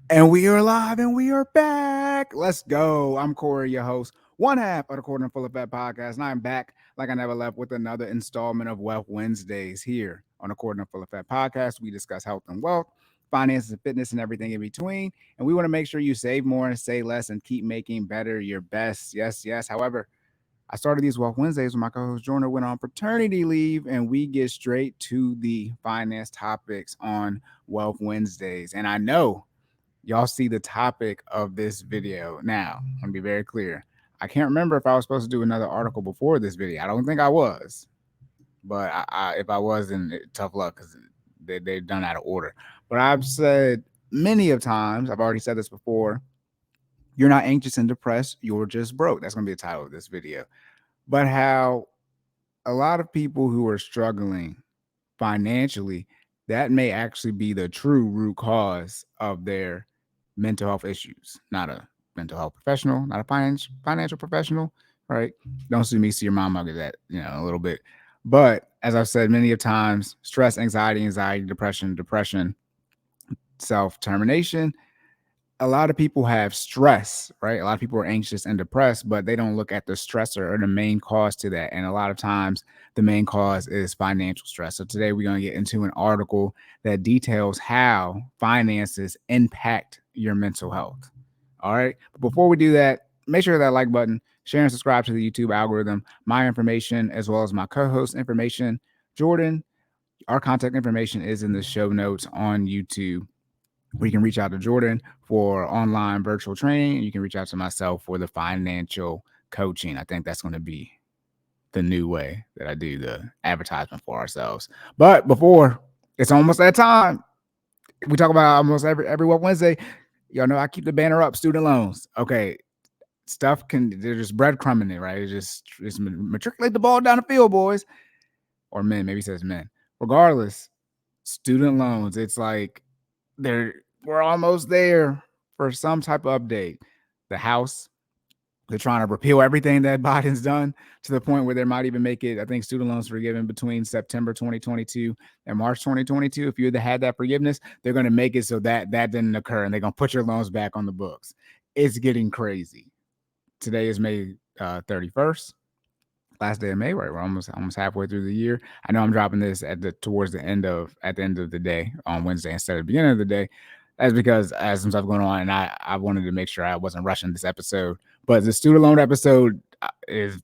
And we are live and we are back. Let's go. I'm Cory, your host, one half of the Quarter and Full Effect podcast. And I'm back like I never left with another installment of Wealth Wednesdays here on the Quarter and Full Effect podcast. We discuss health and wealth, finances and fitness, and everything in between. And we want to make sure you save more and say less and keep making better your best. Yes, yes. However, I started these Wealth Wednesdays when my co-host Jordan went on paternity leave, and we get straight to the finance topics on Wealth Wednesdays. And I know y'all see the topic of this video. Now, I'm gonna be very clear. I can't remember if I was supposed to do another article before this video. I don't think I was, but if I was, then tough luck because they've done out of order. But I've said many of times, I've already said this before, you're not anxious and depressed, you're just broke. That's gonna be the title of this video. But how a lot of people who are struggling financially, that may actually be the true root cause of their mental health issues. Not a mental health professional, not a financial professional, right? Don't sue me, see your mom. I'll get that, a little bit. But as I've said many of times, stress, anxiety, depression, self-termination, a lot of people have stress, right? A lot of people are anxious and depressed, but they don't look at the stressor or the main cause to that. And a lot of times, the main cause is financial stress. So today, we're going to get into an article that details how finances impact your mental health. All right. But before we do that, make sure that like button, share and subscribe to the YouTube algorithm, my information, as well as my co host information. Jordan, our contact information is in the show notes on YouTube, where you can reach out to Jordan for online virtual training, and you can reach out to myself for the financial coaching. I think that's going to be the new way that I do the advertisement for ourselves. But before it's almost that time, we talk about almost every Wednesday. Y'all know I keep the banner up. Student loans. Okay, stuff they're just breadcrumbing it, right? It's just matriculate the ball down the field, boys, or men. Maybe it says men. Regardless, student loans. It's like we're almost there for some type of update. The House, they're trying to repeal everything that Biden's done to the point where they might even make it, I think, student loans forgiven between September 2022 and March 2022. If you had that forgiveness, they're going to make it so that didn't occur, and they're going to put your loans back on the books. It's getting crazy. Today is May 31st. Last day of May, right? We're almost halfway through the year. I know I'm dropping this at the end of the day on Wednesday instead of the beginning of the day. That's because I had some stuff going on, and I wanted to make sure I wasn't rushing this episode. But the student loan episode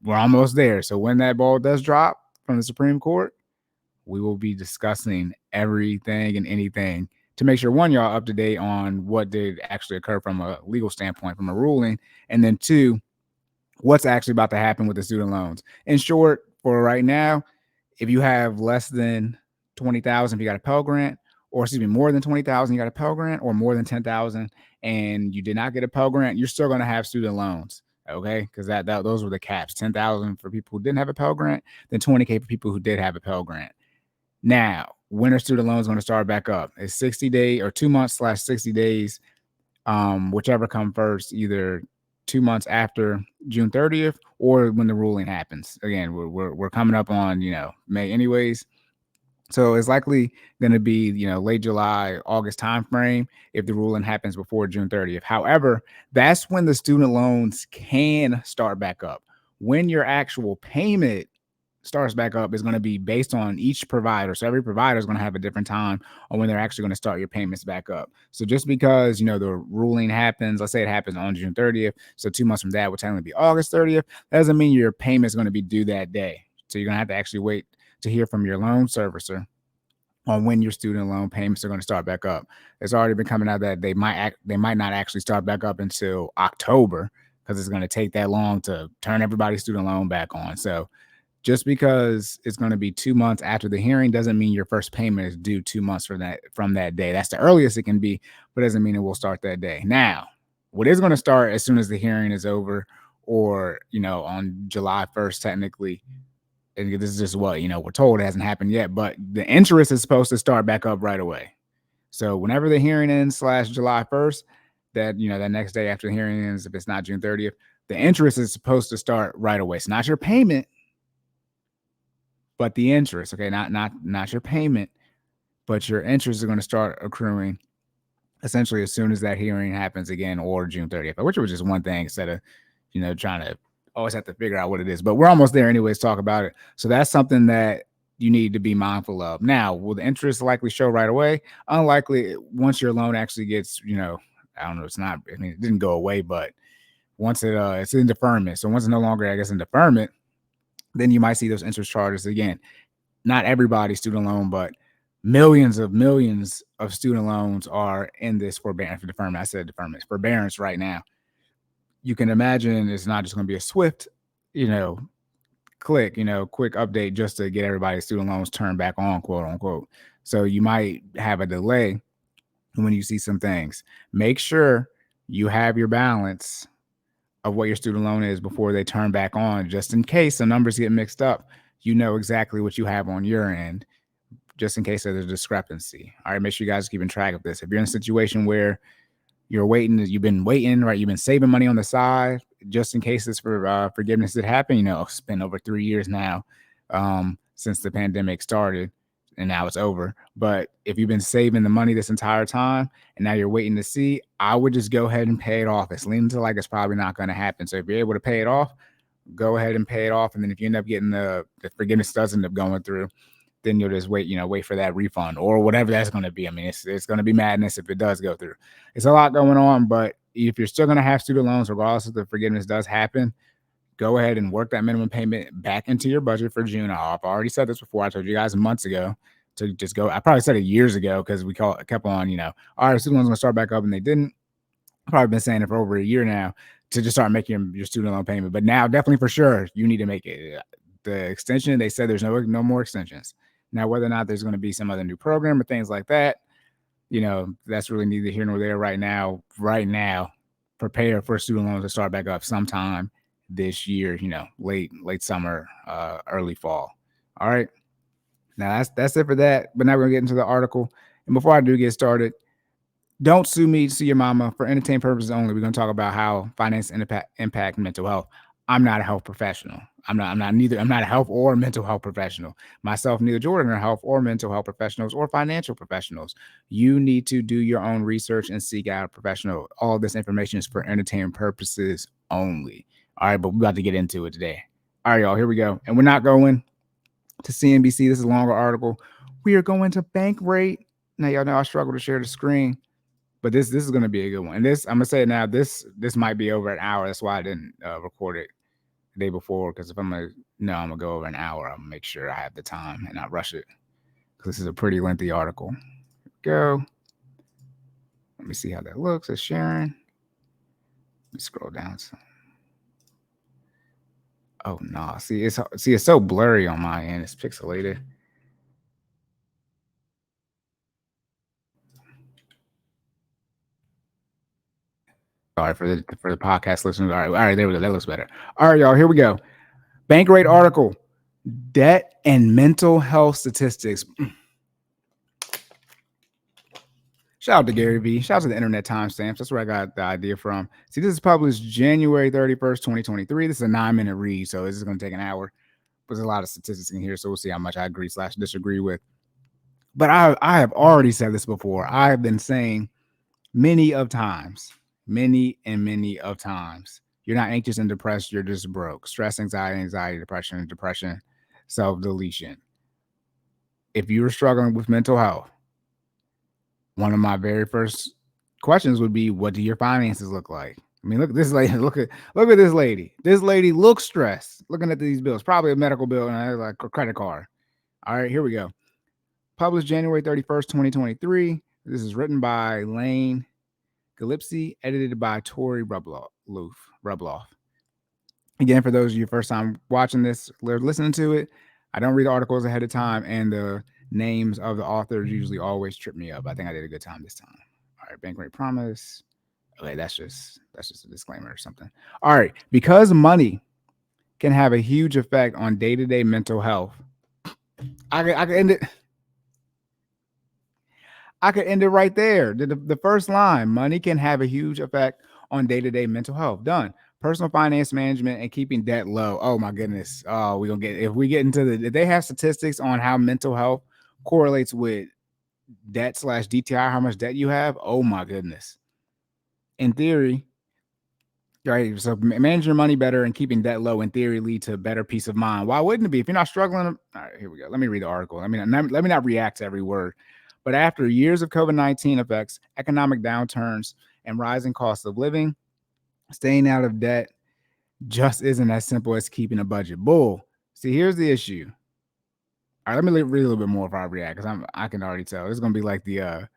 we're almost there. So when that ball does drop from the Supreme Court, we will be discussing everything and anything to make sure, one, y'all up to date on what did actually occur from a legal standpoint, from a ruling, and then two, what's actually about to happen with the student loans. In short, for right now, if you have less than 20,000, if you got a Pell Grant, or excuse me, more than 20,000, you got a Pell Grant, or more than 10,000 and you did not get a Pell Grant, you're still going to have student loans. Okay, because that those were the caps: 10,000 for people who didn't have a Pell Grant, then 20K for people who did have a Pell Grant. Now, when are student loans going to start back up? It's 60 days or 2 months/60 days, whichever come first, either 2 months after June 30th or when the ruling happens. Again, we're coming up on May anyways. So it's likely going to be, late July, August timeframe if the ruling happens before June 30th. However, that's when the student loans can start back up. When your actual payment starts back up is going to be based on each provider. So every provider is going to have a different time on when they're actually going to start your payments back up. So just because, the ruling happens, let's say it happens on June 30th. So 2 months from that would technically be August 30th. That doesn't mean your payment is going to be due that day. So you're going to have to actually wait to hear from your loan servicer on when your student loan payments are going to start back up. It's already been coming out that they might not actually start back up until October, because it's going to take that long to turn everybody's student loan back on. So just because it's going to be 2 months after the hearing doesn't mean your first payment is due 2 months from that day. That's the earliest it can be, but doesn't mean it will start that day. Now, what is going to start as soon as the hearing is over, or on July 1st, technically, and this is just what we're told, it hasn't happened yet, but the interest is supposed to start back up right away. So whenever the hearing ends /July 1st, that that next day after the hearing ends, if it's not June 30th, the interest is supposed to start right away. It's not your payment, but the interest. Okay, not your payment, but your interest is going to start accruing essentially as soon as that hearing happens again, or June 30th, which was just one thing instead of, trying to always have to figure out what it is. But we're almost there anyways, talk about it. So that's something that you need to be mindful of. Now, will the interest likely show right away? Unlikely. Once your loan actually gets, I don't know, it's not, I mean, it didn't go away, but once it's in deferment. So once it's no longer, I guess, in deferment, then you might see those interest charges again. Not everybody's student loan, but millions of student loans are in this forbearance for deferment. I said deferment, forbearance right now. You can imagine it's not just going to be a swift, quick update just to get everybody's student loans turned back on, quote unquote. So you might have a delay when you see some things. Make sure you have your balance of what your student loan is before they turn back on, just in case the numbers get mixed up. You know exactly what you have on your end, just in case there's a discrepancy. All right, make sure you guys are keeping track of this. If you're in a situation where you've been waiting, right? You've been saving money on the side just in case this forgiveness did happen. It's been over 3 years now since the pandemic started, and now it's over. But if you've been saving the money this entire time and now you're waiting to see, I would just go ahead and pay it off. It's leaning to like it's probably not going to happen. So if you're able to pay it off, go ahead and pay it off. And then if you end up getting the forgiveness doesn't end up going through, then you'll just wait for that refund or whatever that's going to be. I mean, it's going to be madness if it does go through. It's a lot going on, but if you're still going to have student loans, regardless if the forgiveness does happen, go ahead and work that minimum payment back into your budget for June. I've already said this before. I told you guys months ago to just go. I probably said it years ago because we kept on, all right, student loans going to start back up, and they didn't. I've probably been saying it for over a year now to just start making your student loan payment. But now, definitely for sure, you need to make it. The extension, they said there's no more extensions. Now, whether or not there's going to be some other new program or things like that, that's really neither here nor there right now. Right now, prepare for student loans to start back up sometime this year, late summer, early fall. All right. Now that's it for that. But now we're gonna get into the article. And before I do get started, don't sue me, sue your mama. For entertainment purposes only, we're going to talk about how finance impact mental health. I'm not a health professional. I'm not a health or mental health professional. Myself, neither Jordan, are health or mental health professionals or financial professionals. You need to do your own research and seek out a professional. All of this information is for entertainment purposes only. All right, but we're about to get into it today. All right, y'all, here we go. And we're not going to CNBC. This is a longer article. We are going to Bankrate. Now, y'all know I struggle to share the screen. But this is going to be a good one. And this, I'm going to say it now, this might be over an hour. That's why I didn't record it the day before. Because if I'm going to go over an hour, I'm going to make sure I have the time and not rush it. Because this is a pretty lengthy article. Go. Let me see how that looks. It's sharing. Let me scroll down some. Oh, no. See, it's so blurry on my end. It's pixelated. Sorry for the podcast listeners. All right, there we go. That looks better. All right, y'all, here we go. Bankrate article: debt and mental health statistics. Shout out to Gary Vee. Shout out to the internet timestamps. That's where I got the idea from. See, this is published January 31st, 2023. This is a 9-minute read, so this is going to take an hour. But there's a lot of statistics in here, so we'll see how much I agree/disagree with. But I have already said this before. I have been saying many of times, you're not anxious and depressed, you're just broke. Stress, anxiety, depression, self-deletion. If you were struggling with mental health, one of my very first questions would be, what do your finances look like? I mean, look at this lady. Look at this lady. This lady looks stressed looking at these bills. Probably a medical bill and like a credit card. All right, here we go. Published January 31st, 2023. This is written by Lane Gillespie, edited by Cory Rubloff. Again, for those of you first time watching this, listening to it, I don't read articles ahead of time, and the names of the authors usually always trip me up. I think I did a good time this time. All right, Bankrate promise. Okay, that's just a disclaimer or something. All right, because money can have a huge effect on day-to-day mental health. I could end it. I could end it right there. The first line: money can have a huge effect on day-to-day mental health. Done. Personal finance management and keeping debt low. Oh my goodness. Oh, if we get into if they have statistics on how mental health correlates with debt slash DTI, how much debt you have, oh my goodness. In theory, right? So managing your money better and keeping debt low in theory lead to better peace of mind. Why wouldn't it be? If you're not struggling, all right, here we go. Let me read the article. I mean, let me not react to every word. But after years of COVID-19 effects, economic downturns, and rising costs of living, staying out of debt just isn't as simple as keeping a budget. Bull. See, here's the issue. All right, let me read a little bit more if I react, because I can already tell. It's gonna be like the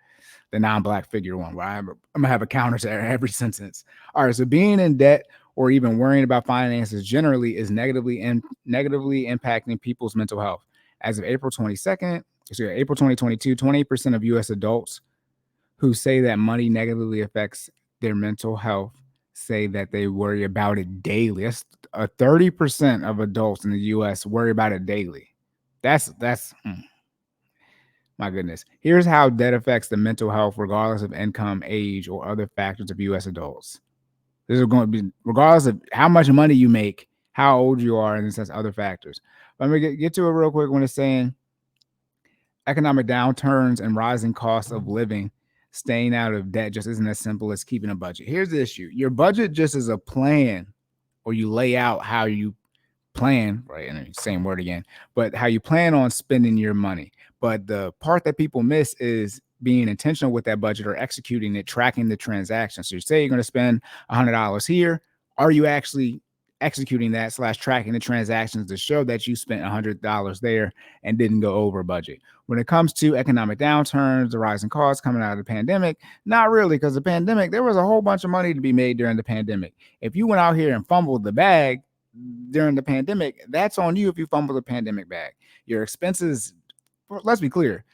non-black figure one, where I'm gonna have a counter to every sentence. All right, so being in debt or even worrying about finances generally is negatively impacting people's mental health. As of April 22nd, so April 2022, 28% of U.S. adults who say that money negatively affects their mental health say that they worry about it daily. That's 30% of adults in the U.S. worry about it daily. That's my goodness. Here's how debt affects the mental health, regardless of income, age, or other factors of U.S. adults. This is going to be regardless of how much money you make, how old you are, and this has other factors. But I'm going to get to it real quick when it's saying economic downturns and rising costs of living, staying out of debt just isn't as simple as keeping a budget. Here's the issue. Your budget just is a plan, or you lay out how you plan, right? And same word again, but how you plan on spending your money. But the part that people miss is being intentional with that budget or executing it, tracking the transaction. So you say you're going to spend $100 here. Are you actually executing that slash tracking the transactions to show that you spent $100 there and didn't go over budget? When it comes to economic downturns, the rising costs coming out of the pandemic, not really, because the pandemic, there was a whole bunch of money to be made during the pandemic. If you went out here and fumbled the bag during the pandemic, that's on you if you fumble the pandemic bag. Your expenses, let's be clear,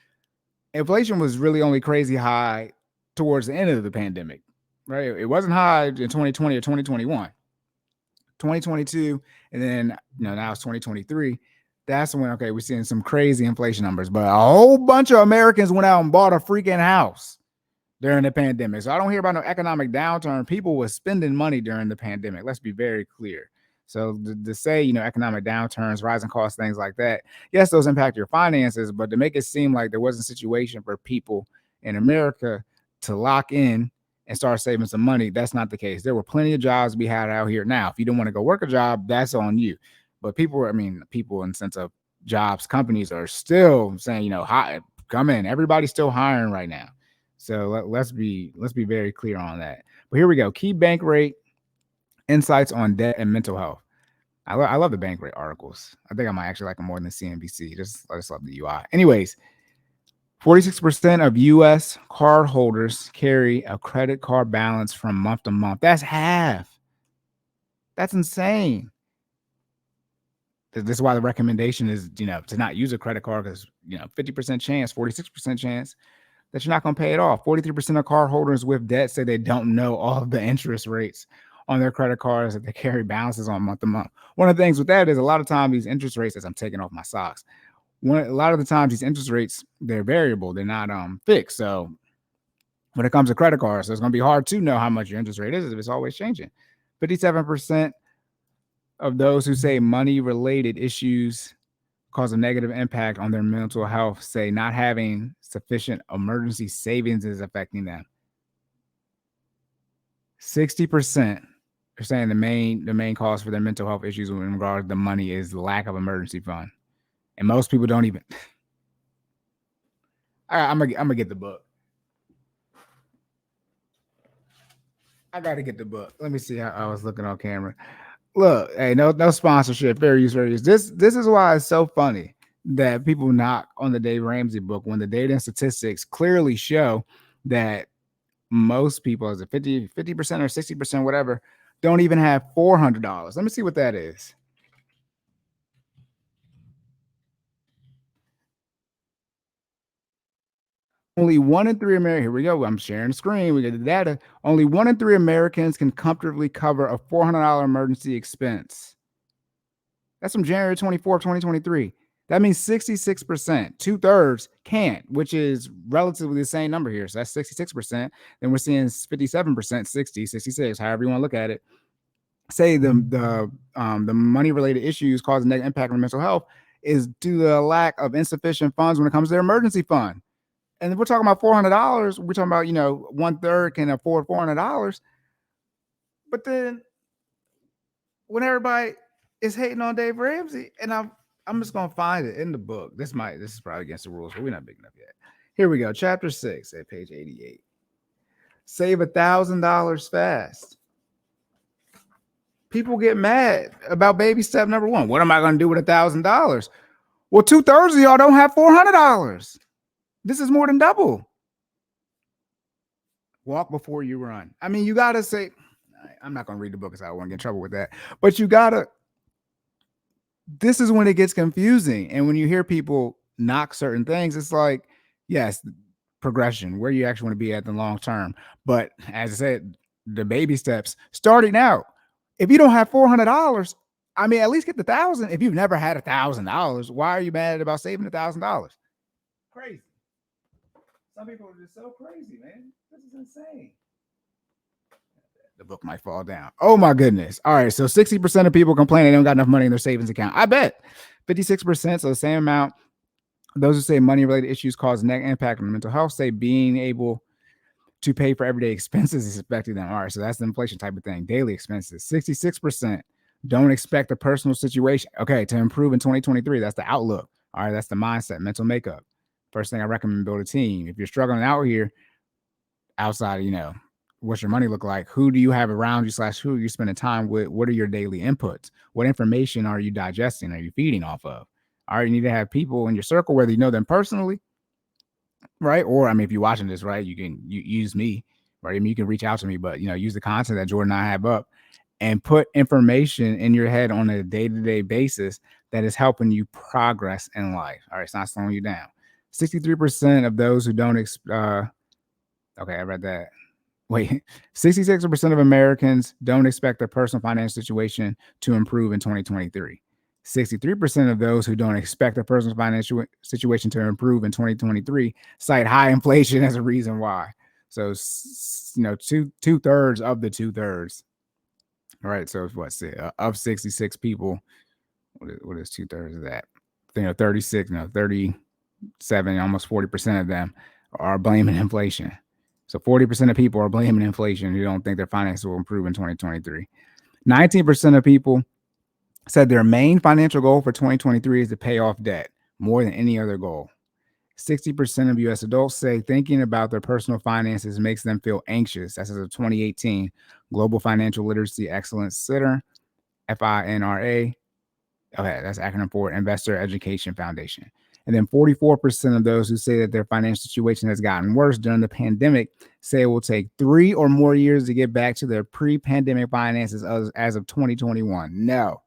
inflation was really only crazy high towards the end of the pandemic, right? It wasn't high in 2020 or 2021. 2022, and then now it's 2023. That's when we're seeing some crazy inflation numbers. But a whole bunch of Americans went out and bought a freaking house during the pandemic. So I don't hear about no economic downturn. People were spending money during the pandemic. Let's be very clear. So to say, economic downturns, rising costs, things like that, yes, those impact your finances, but to make it seem like there wasn't a situation for people in America to lock in and start saving some money, that's not the case. There were plenty of jobs to be had out here. Now, if you don't want to go work a job, that's on you. But people in the sense of jobs, companies are still saying, come in. Everybody's still hiring right now. So let's be very clear on that. But here we go. Key bank rate insights on debt and mental health. I love the bank rate articles. I think I might actually like them more than CNBC. I just love the UI. Anyways, 46% of U.S. card holders carry a credit card balance from month to month. That's half. That's insane. This is why the recommendation is, to not use a credit card, because, 50% chance, 46% chance that you're not going to pay it off. 43% of card holders with debt say they don't know all of the interest rates on their credit cards that they carry balances on month to month. One of the things with that is a lot of time these interest rates, as I'm taking off my socks, a lot of the times these interest rates, they're variable. They're not fixed. So when it comes to credit cards, it's going to be hard to know how much your interest rate is if it's always changing. 57% of those who say money-related issues cause a negative impact on their mental health say not having sufficient emergency savings is affecting them. 60% are saying the main cause for their mental health issues in regard to the money is the lack of emergency fund. And most people don't even. All right, I'm gonna get the book. I gotta get the book. Let me see how I was looking on camera. Look, hey, no sponsorship. Fair use, fair use. This is why it's so funny that people knock on the Dave Ramsey book when the data and statistics clearly show that most people, is it 50% or 60%, whatever, don't even have $400. Let me see what that is. Only 1 in 3 Americans, here we go. I'm sharing the screen. We get the data. Only 1 in 3 Americans can comfortably cover a $400 emergency expense. That's from January 24th, 2023. That means 66%, 2/3 can't, which is relatively the same number here. So that's 66%. Then we're seeing 57%, 60, 66, however you want to look at it. Say the money related issues causing negative impact on mental health is due to the lack of insufficient funds when it comes to their emergency fund. And we're talking about $400. We're talking about, 1/3 can afford $400. But then when everybody is hating on Dave Ramsey, and I'm just gonna find it in the book. This is probably against the rules, but we're not big enough yet. Here we go, chapter 6 at page 88. Save $1,000 fast. People get mad about baby step number 1. What am I gonna do with $1,000? Well, 2/3 of y'all don't have $400. This is more than double. Walk before you run. I mean, you gotta say, I'm not gonna read the book because I don't want to get in trouble with that. But you gotta. This is when it gets confusing, and when you hear people knock certain things, it's like, yes, progression, where you actually want to be at the long term. But as I said, the baby steps starting out. If you don't have $400, I mean, at least get the 1,000. If you've never had $1,000, why are you mad about saving $1,000? Crazy. Some people are just so crazy, man. This is insane. The book might fall down. Oh my goodness. All right. So 60% of people complain they don't got enough money in their savings account. I bet 56%, so the same amount. Those who say money related issues cause negative impact on mental health say being able to pay for everyday expenses is affecting them. All right. So that's the inflation type of thing. Daily expenses. 66% don't expect a personal situation, okay, to improve in 2023. That's the outlook. All right. That's the mindset, mental makeup. First thing I recommend, build a team. If you're struggling out here, outside of, what's your money look like? Who do you have around you / who you're spending time with? What are your daily inputs? What information are you digesting? Are you feeding off of? All right, you need to have people in your circle, whether you know them personally, right? Or, I mean, if you're watching this, right, you use me, right? I mean, you can reach out to me, but, use the content that Jordan and I have up and put information in your head on a day-to-day basis that is helping you progress in life. All right, it's not slowing you down. 63% of those who don't, okay, I read that. Wait, 66% of Americans don't expect their personal financial situation to improve in 2023. 63% of those who don't expect their personal financial situation to improve in 2023 cite high inflation as a reason why. So, two-thirds of the two-thirds. All right, so what's it? Of 66 people, what is two-thirds of that? 36, 37, almost 40% of them are blaming inflation. So 40% of people are blaming inflation who don't think their finances will improve in 2023. 19% of people said their main financial goal for 2023 is to pay off debt more than any other goal. 60% of U.S. adults say thinking about their personal finances makes them feel anxious. That's as of 2018 Global Financial Literacy Excellence Center, FINRA. Okay, that's acronym for Investor Education Foundation. And then 44% of those who say that their financial situation has gotten worse during the pandemic say it will take 3 or more years to get back to their pre-pandemic finances as of 2021. No.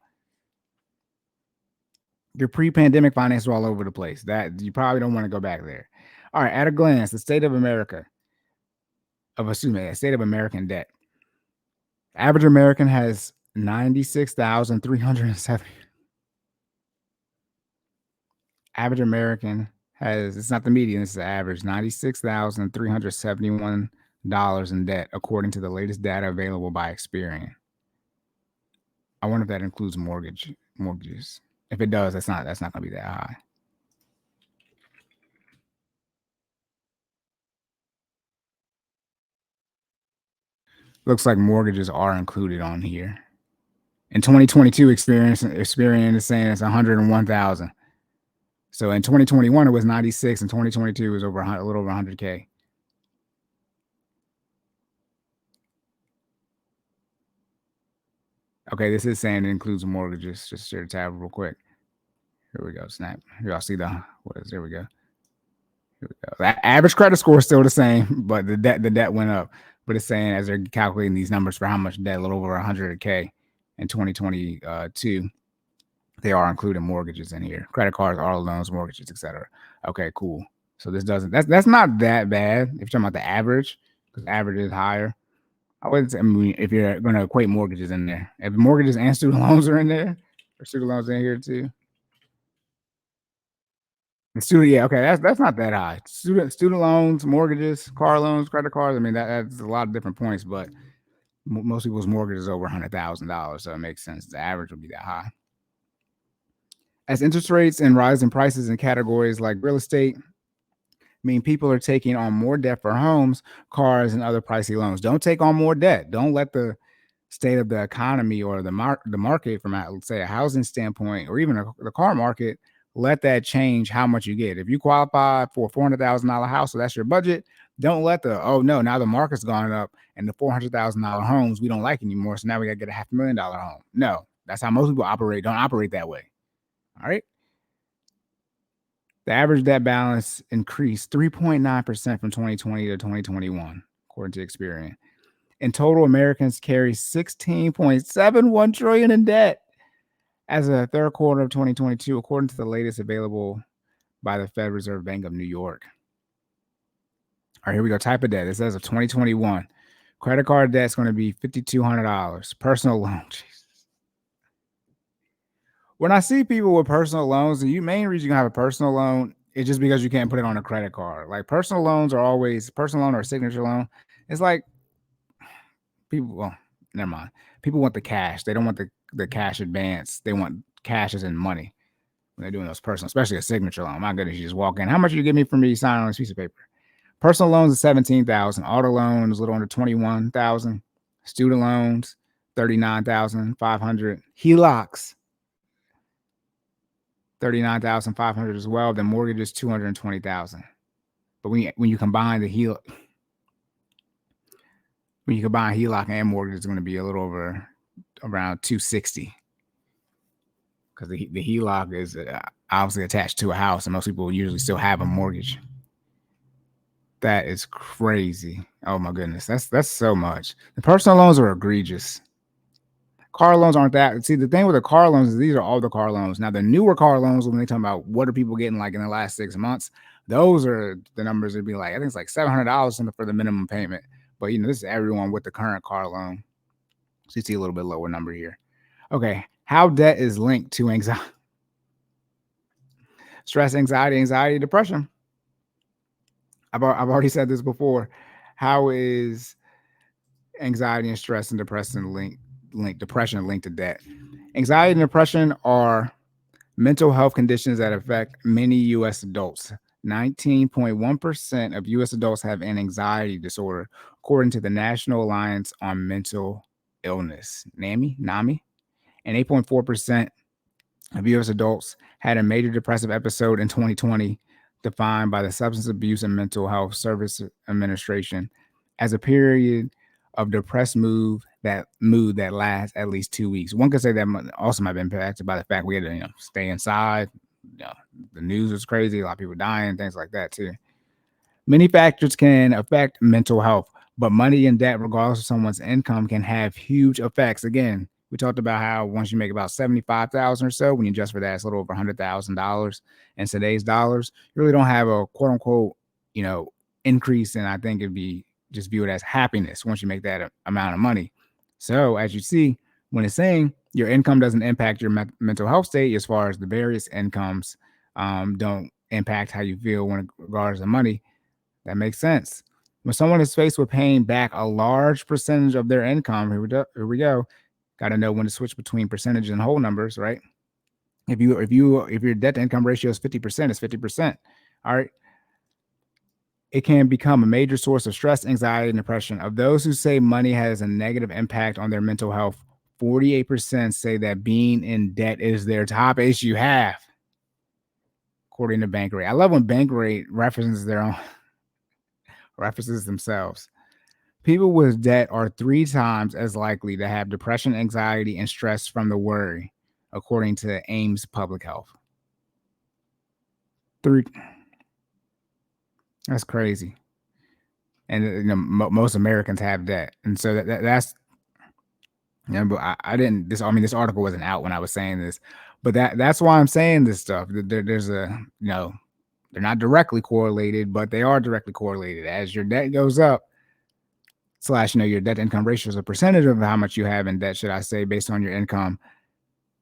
Your pre-pandemic finances are all over the place. That you probably don't want to go back there. All right, at a glance, the state of America, state of American debt. Average American has 96,370. Average American has, it's not the median, it's the average, $96,371 in debt, according to the latest data available by Experian. I wonder if that includes mortgages. If it does, that's not going to be that high. Looks like mortgages are included on here. In 2022, Experian is saying it's 101,000. So in 2021, it was 96, and 2022 was a little over 100K. Okay, this is saying it includes mortgages. Just share the tab real quick. Here we go. Snap. Here y'all see there we go. Here we go. The average credit score is still the same, but the debt went up. But it's saying as they're calculating these numbers for how much debt, a little over 100K in 2022, they are including mortgages in here. Credit cards, auto loans, mortgages, etc. Okay, cool. So that's not that bad if you're talking about the average, because average is higher. I wouldn't say, if you're going to equate mortgages in there. If mortgages and student loans are in there, or student loans in here too. The student, yeah, okay, that's not that high. Student loans, mortgages, car loans, credit cards. I mean, that's a lot of different points, but most people's mortgage is over $100,000, so it makes sense. The average would be that high. As interest rates and rising prices in categories like real estate, mean people are taking on more debt for homes, cars, and other pricey loans. Don't take on more debt. Don't let the state of the economy or the market from let's say a housing standpoint or even the car market, let that change how much you get. If you qualify for a $400,000 house, so that's your budget, don't let the oh no, now the market's gone up and the $400,000 homes we don't like anymore, so now we got to get a $500,000 home. No, that's how most people operate. Don't operate that way. All right. The average debt balance increased 3.9% from 2020 to 2021, according to Experian. In total, Americans carry 16.71 trillion in debt as of the third quarter of 2022, according to the latest available by the Federal Reserve Bank of New York. All right, here we go. Type of debt. It says of 2021. Credit card debt is going to be $5,200. Personal loan. Jesus. When I see people with personal loans, the main reason you have a personal loan is just because you can't put it on a credit card. Like personal loans are always personal loan or signature loan. It's like people, well, never mind. People want the cash. They don't want the cash advance. They want cash as in money when they're doing those personal, especially a signature loan. My goodness, you just walk in. How much do you give me for me signing on this piece of paper? Personal loans is $17,000. Auto loans a little under $21,000. Student loans $39,500. HELOCs $39,500 as well. Then mortgages $220,000. But when you combine the HELOC, and mortgage, it's going to be a little over around $260. Because the HELOC is obviously attached to a house, and most people usually still have a mortgage. That is crazy. Oh my goodness, that's so much. The personal loans are egregious. Car loans aren't that. See, the thing with the car loans is these are all the car loans. Now, the newer car loans, when they talk about what are people getting like in the last 6 months, those are the numbers that'd be like, I think it's like $700 for the minimum payment. But this is everyone with the current car loan. So you see a little bit lower number here. Okay, how debt is linked to anxiety, stress, anxiety, depression. I've already said this before. How is anxiety and stress and depression linked to debt? Anxiety and depression are mental health conditions that affect many U.S. adults. 19.1% of U.S. adults have an anxiety disorder, according to the National Alliance on Mental Illness, NAMI, and 8.4% of U.S. adults had a major depressive episode in 2020, defined by the Substance Abuse and Mental Health Service Administration as a period of depressed mood that lasts at least 2 weeks. One could say that also might be impacted by the fact we had to stay inside. The news was crazy, a lot of people dying, things like that too. Many factors can affect mental health, but money and debt, regardless of someone's income, can have huge effects. Again, we talked about how once you make about $75,000 or so, when you adjust for that, it's a little over $100,000 in today's dollars. You really don't have a quote unquote, increase, and I think it'd be just view it as happiness once you make that amount of money. So as you see, when it's saying your income doesn't impact your mental health state, as far as the various incomes don't impact how you feel when it regards to money, that makes sense. When someone is faced with paying back a large percentage of their income, here we go. Got to know when to switch between percentage and whole numbers, right? If your debt to income ratio is 50%, it's 50%. All right. It can become a major source of stress, anxiety, and depression. Of those who say money has a negative impact on their mental health, 48% say that being in debt is their top issue. Half, according to Bankrate. I love when Bankrate references themselves. People with debt are 3 times as likely to have depression, anxiety, and stress from the worry, according to Ames Public Health. 3. That's crazy. And most Americans have debt, and so that's. But I didn't. This article wasn't out when I was saying this, but that's why I'm saying this stuff. There's a they're not directly correlated, but they are directly correlated. As your debt goes up, / your debt to income ratio is a percentage of how much you have in debt, should I say, based on your income.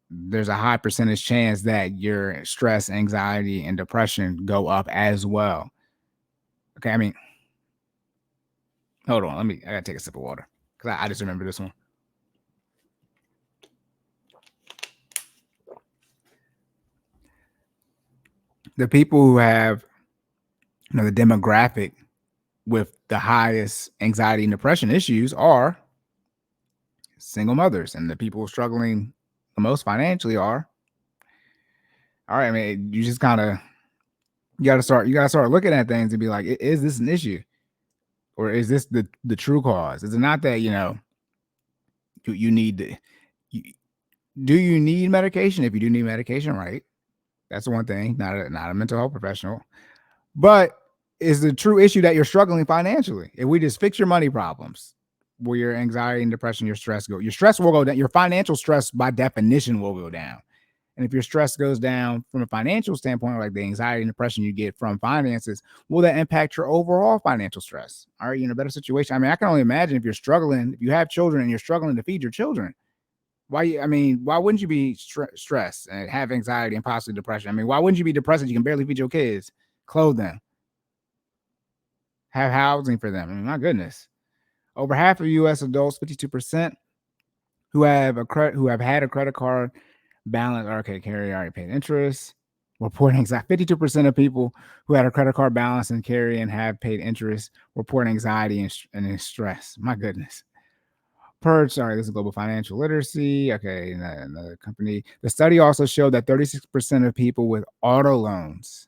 There's a high percentage chance that your stress, anxiety, and depression go up as well. Okay, hold on. I gotta take a sip of water because I just remember this one. The people who have the demographic with the highest anxiety and depression issues are single mothers, and the people struggling the most financially are. All right, I mean, you just kind of you gotta start looking at things and be like, is this an issue, or is this the true cause? Is it not that you need to? You, do you need medication? If you do need medication, right? That's one thing. Not a mental health professional, but is the true issue that you're struggling financially? If we just fix your money problems, where your anxiety and depression, your stress will go down. Your financial stress, by definition, will go down. And if your stress goes down from a financial standpoint, like the anxiety and depression you get from finances, will that impact your overall financial stress? Are you in a better situation? I mean, I can only imagine if you're struggling, if you have children and you're struggling to feed your children. Why wouldn't you be stressed and have anxiety and possibly depression? I mean, why wouldn't you be depressed if you can barely feed your kids, clothe them, have housing for them? I mean, my goodness. Over half of U.S. adults, 52%, who have had a credit card balance. Okay, Carrie already paid interest. Report anxiety. 52% of people who had a credit card balance and carry and have paid interest report anxiety and stress. My goodness. This is global financial literacy. Okay, another company. The study also showed that 36% of people with auto loans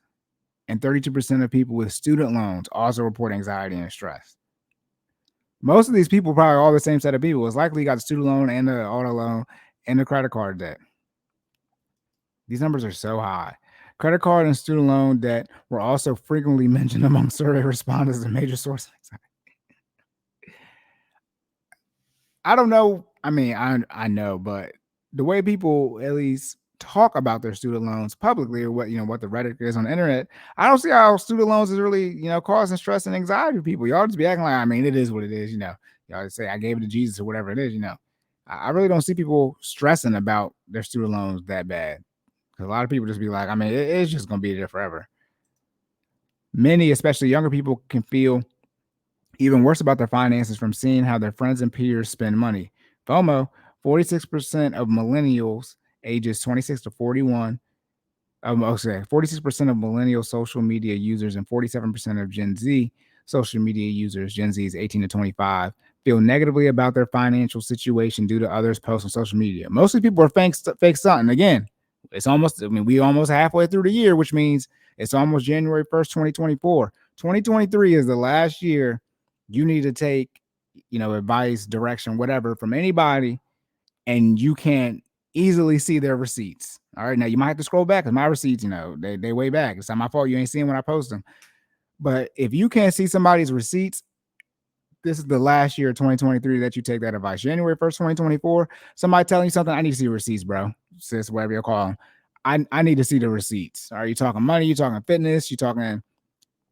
and 32% of people with student loans also report anxiety and stress. Most of these people probably all the same set of people. It's likely you got the student loan and the auto loan and the credit card debt. These numbers are so high. Credit card and student loan debt were also frequently mentioned among survey respondents as a major source of anxiety. I don't know. I mean, I know, but the way people at least talk about their student loans publicly, or what the rhetoric is on the internet, I don't see how student loans is really causing stress and anxiety for people. Y'all just be acting like, I mean, it is what it is. Y'all just say I gave it to Jesus or whatever it is. I really don't see people stressing about their student loans that bad, because a lot of people just be like, I mean, it's just gonna be there forever. Many, especially younger people, can feel even worse about their finances from seeing how their friends and peers spend money. FOMO, 46% of millennials ages 26 to 41, 46% of millennial social media users and 47% of Gen Z social media users, Gen Z is 18 to 25, feel negatively about their financial situation due to others' posts on social media. Mostly people are fake something. Again, we almost halfway through the year, which means it's almost January 1st, 2024. 2023 is the last year you need to take, advice, direction, whatever from anybody, and you can't easily see their receipts. All right. Now you might have to scroll back because my receipts, they way back. It's not my fault you ain't seeing when I post them. But if you can't see somebody's receipts, this is the last year of 2023 that you take that advice. January 1st, 2024, somebody telling you something, I need to see receipts, bro. Sis, whatever you call them. I need to see the receipts. Are you talking money? You talking fitness? You talking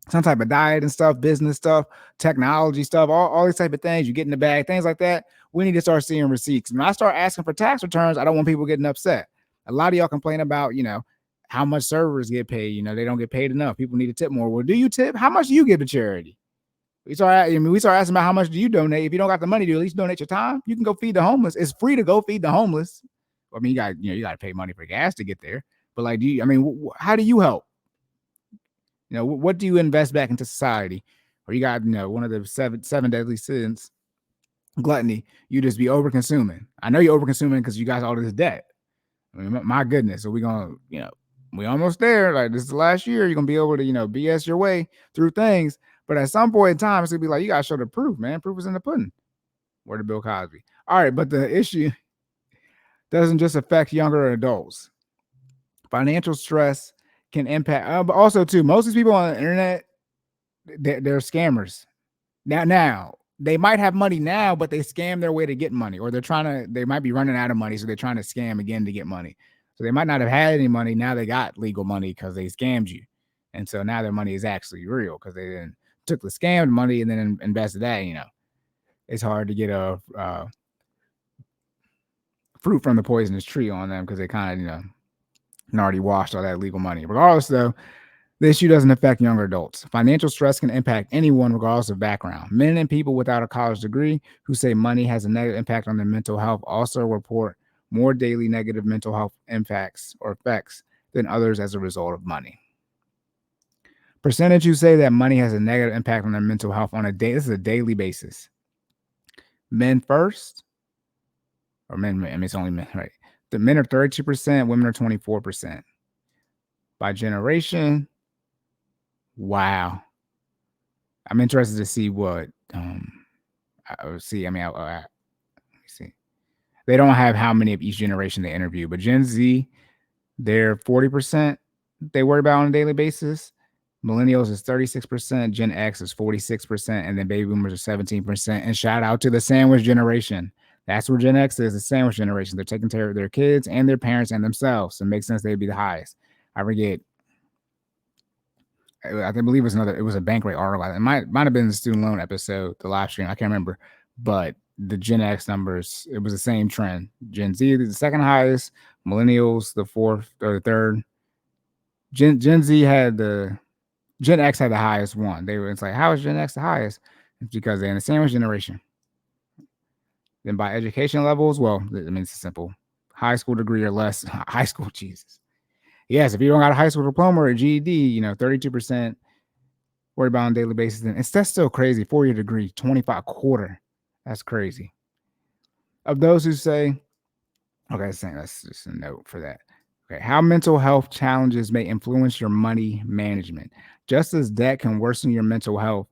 some type of diet and stuff, business stuff, technology stuff, all these type of things. You get in the bag, things like that. We need to start seeing receipts. When I start asking for tax returns, I don't want people getting upset. A lot of y'all complain about, how much servers get paid. They don't get paid enough. People need to tip more. Well, do you tip? How much do you give to charity? We start asking about how much do you donate. If you don't got the money to at least donate your time, you can go feed the homeless. It's free to go feed the homeless. I mean, you got to pay money for gas to get there. But like, how do you help? What do you invest back into society? Or you got, one of the seven deadly sins, gluttony. You just be over consuming. I know you're over consuming because you got all this debt. I mean, my goodness. So we're gonna, we almost there. Like, this is the last year. You're gonna be able to, BS your way through things. But at some point in time, it's gonna be like, you gotta show the proof, man. Proof is in the pudding. Word of Bill Cosby. All right, but the issue doesn't just affect younger adults. Financial stress can impact, but also too, most of these people on the internet, they're scammers. Now they might have money now, but they scam their way to get money, or they might be running out of money, so they're trying to scam again to get money. So they might not have had any money. Now they got legal money because they scammed you, and so now their money is actually real because they then took the scammed money and then invested that. It's hard to get a fruit from the poisonous tree on them because they kind of already washed all that legal money. Regardless, though, the issue doesn't affect younger adults. Financial stress can impact anyone regardless of background. Men and people without a college degree who say money has a negative impact on their mental health also report more daily negative mental health impacts or effects than others as a result of money. Percentage who say that money has a negative impact on their mental health on a day. This is a daily basis. Men first, or men. I mean, it's only men, right? The men are 32%, women are 24%. By generation, wow. I'm interested to see what. See. I mean, let me see. They don't have how many of each generation they interview, but Gen Z, they're 40%. They worry about on a daily basis. Millennials is 36%, Gen X is 46%, and then baby boomers are 17%. And shout out to the sandwich generation. That's where Gen X is, the sandwich generation. They're taking care of their kids and their parents and themselves. So it makes sense they'd be the highest. I forget. I believe it was a Bankrate article. It might have been the student loan episode, the live stream. I can't remember. But the Gen X numbers, it was the same trend. Gen Z is the second highest, millennials the fourth or the third. Gen Z had Gen X had the highest one. It's like, how is Gen X the highest? It's because they're in the sandwich generation. Then by education levels, well, I mean, it's simple. High school degree or less. High school, Jesus. Yes, if you don't got a high school diploma or a GED, 32% worry about on a daily basis. And that's still crazy. 4-year degree, 25 quarter. That's crazy. Of those who say, okay, that's just a note for that. Okay, how mental health challenges may influence your money management. Just as debt can worsen your mental health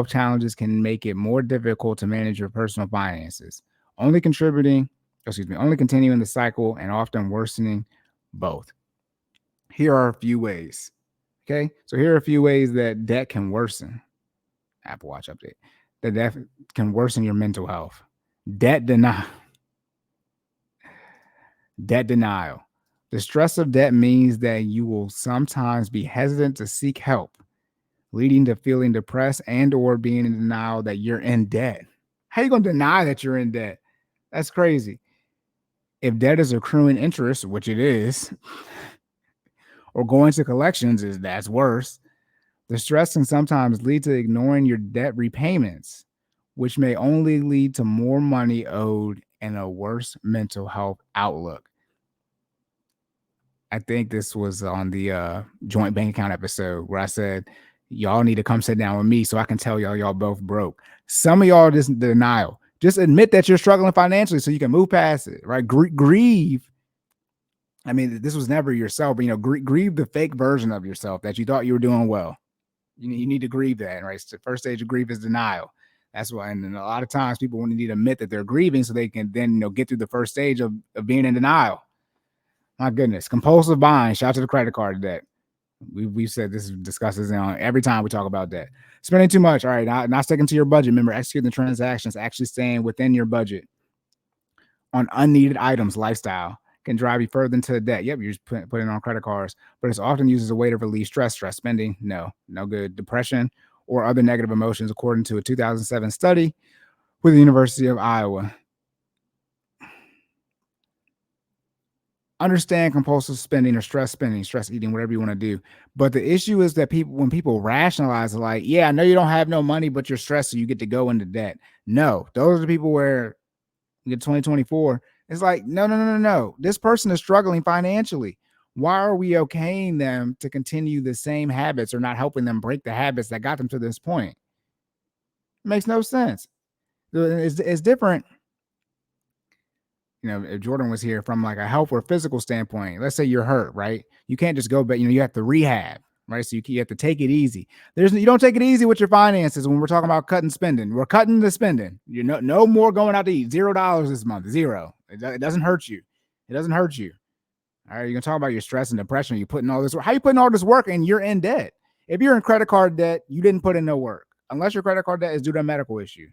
challenges can make it more difficult to manage your personal finances, only continuing the cycle and often worsening both. Here are a few ways. Okay, so here are a few ways that debt can worsen. Apple Watch update. That debt can worsen your mental health. Debt denial. Debt denial. The stress of debt means that you will sometimes be hesitant to seek help, leading to feeling depressed and or being in denial that you're in debt. How are you going to deny that you're in debt? That's crazy. If debt is accruing interest, which it is, or going to collections, that's worse. The stress can sometimes lead to ignoring your debt repayments, which may only lead to more money owed and a worse mental health outlook. I think this was on the joint bank account episode where I said, y'all need to come sit down with me so I can tell y'all both broke. Some of y'all just denial. Just admit that you're struggling financially so you can move past it, right? Grieve. I mean, this was never yourself, but grieve the fake version of yourself that you thought you were doing well. You need to grieve that, right? So the first stage of grief is denial. That's why, and a lot of times people need to admit that they're grieving so they can then get through the first stage of being in denial. My goodness, compulsive buying. Shout out to the credit card debt. We've said this discusses on every time we talk about debt. Spending too much. All right, not sticking to your budget. Remember, executing the transactions, actually staying within your budget on unneeded items, lifestyle can drive you further into the debt. Yep, you're just putting on credit cards, but it's often used as a way to relieve stress. Stress spending, no good. Depression or other negative emotions, according to a 2007 study with the University of Iowa. Understand compulsive spending or stress spending, stress eating, whatever you want to do. But the issue is that when people rationalize it, like, yeah, I know you don't have no money, but you're stressed, so you get to go into debt. No, those are the people where you get 2024. It's like, no. This person is struggling financially. Why are we okaying them to continue the same habits or not helping them break the habits that got them to this point? It makes no sense. It's different. If Jordan was here from like a health or physical standpoint, let's say you're hurt, right? You can't just go, but you have to rehab, right? So you have to take it easy. You don't take it easy with your finances when we're talking about cutting spending. We're cutting the spending. No more going out to eat. $0 this month. Zero. It doesn't hurt you. It doesn't hurt you. All right, you're gonna talk about your stress and depression. You're putting all this work. How you putting all this work and you're in debt? If you're in credit card debt, you didn't put in no work. Unless your credit card debt is due to a medical issue.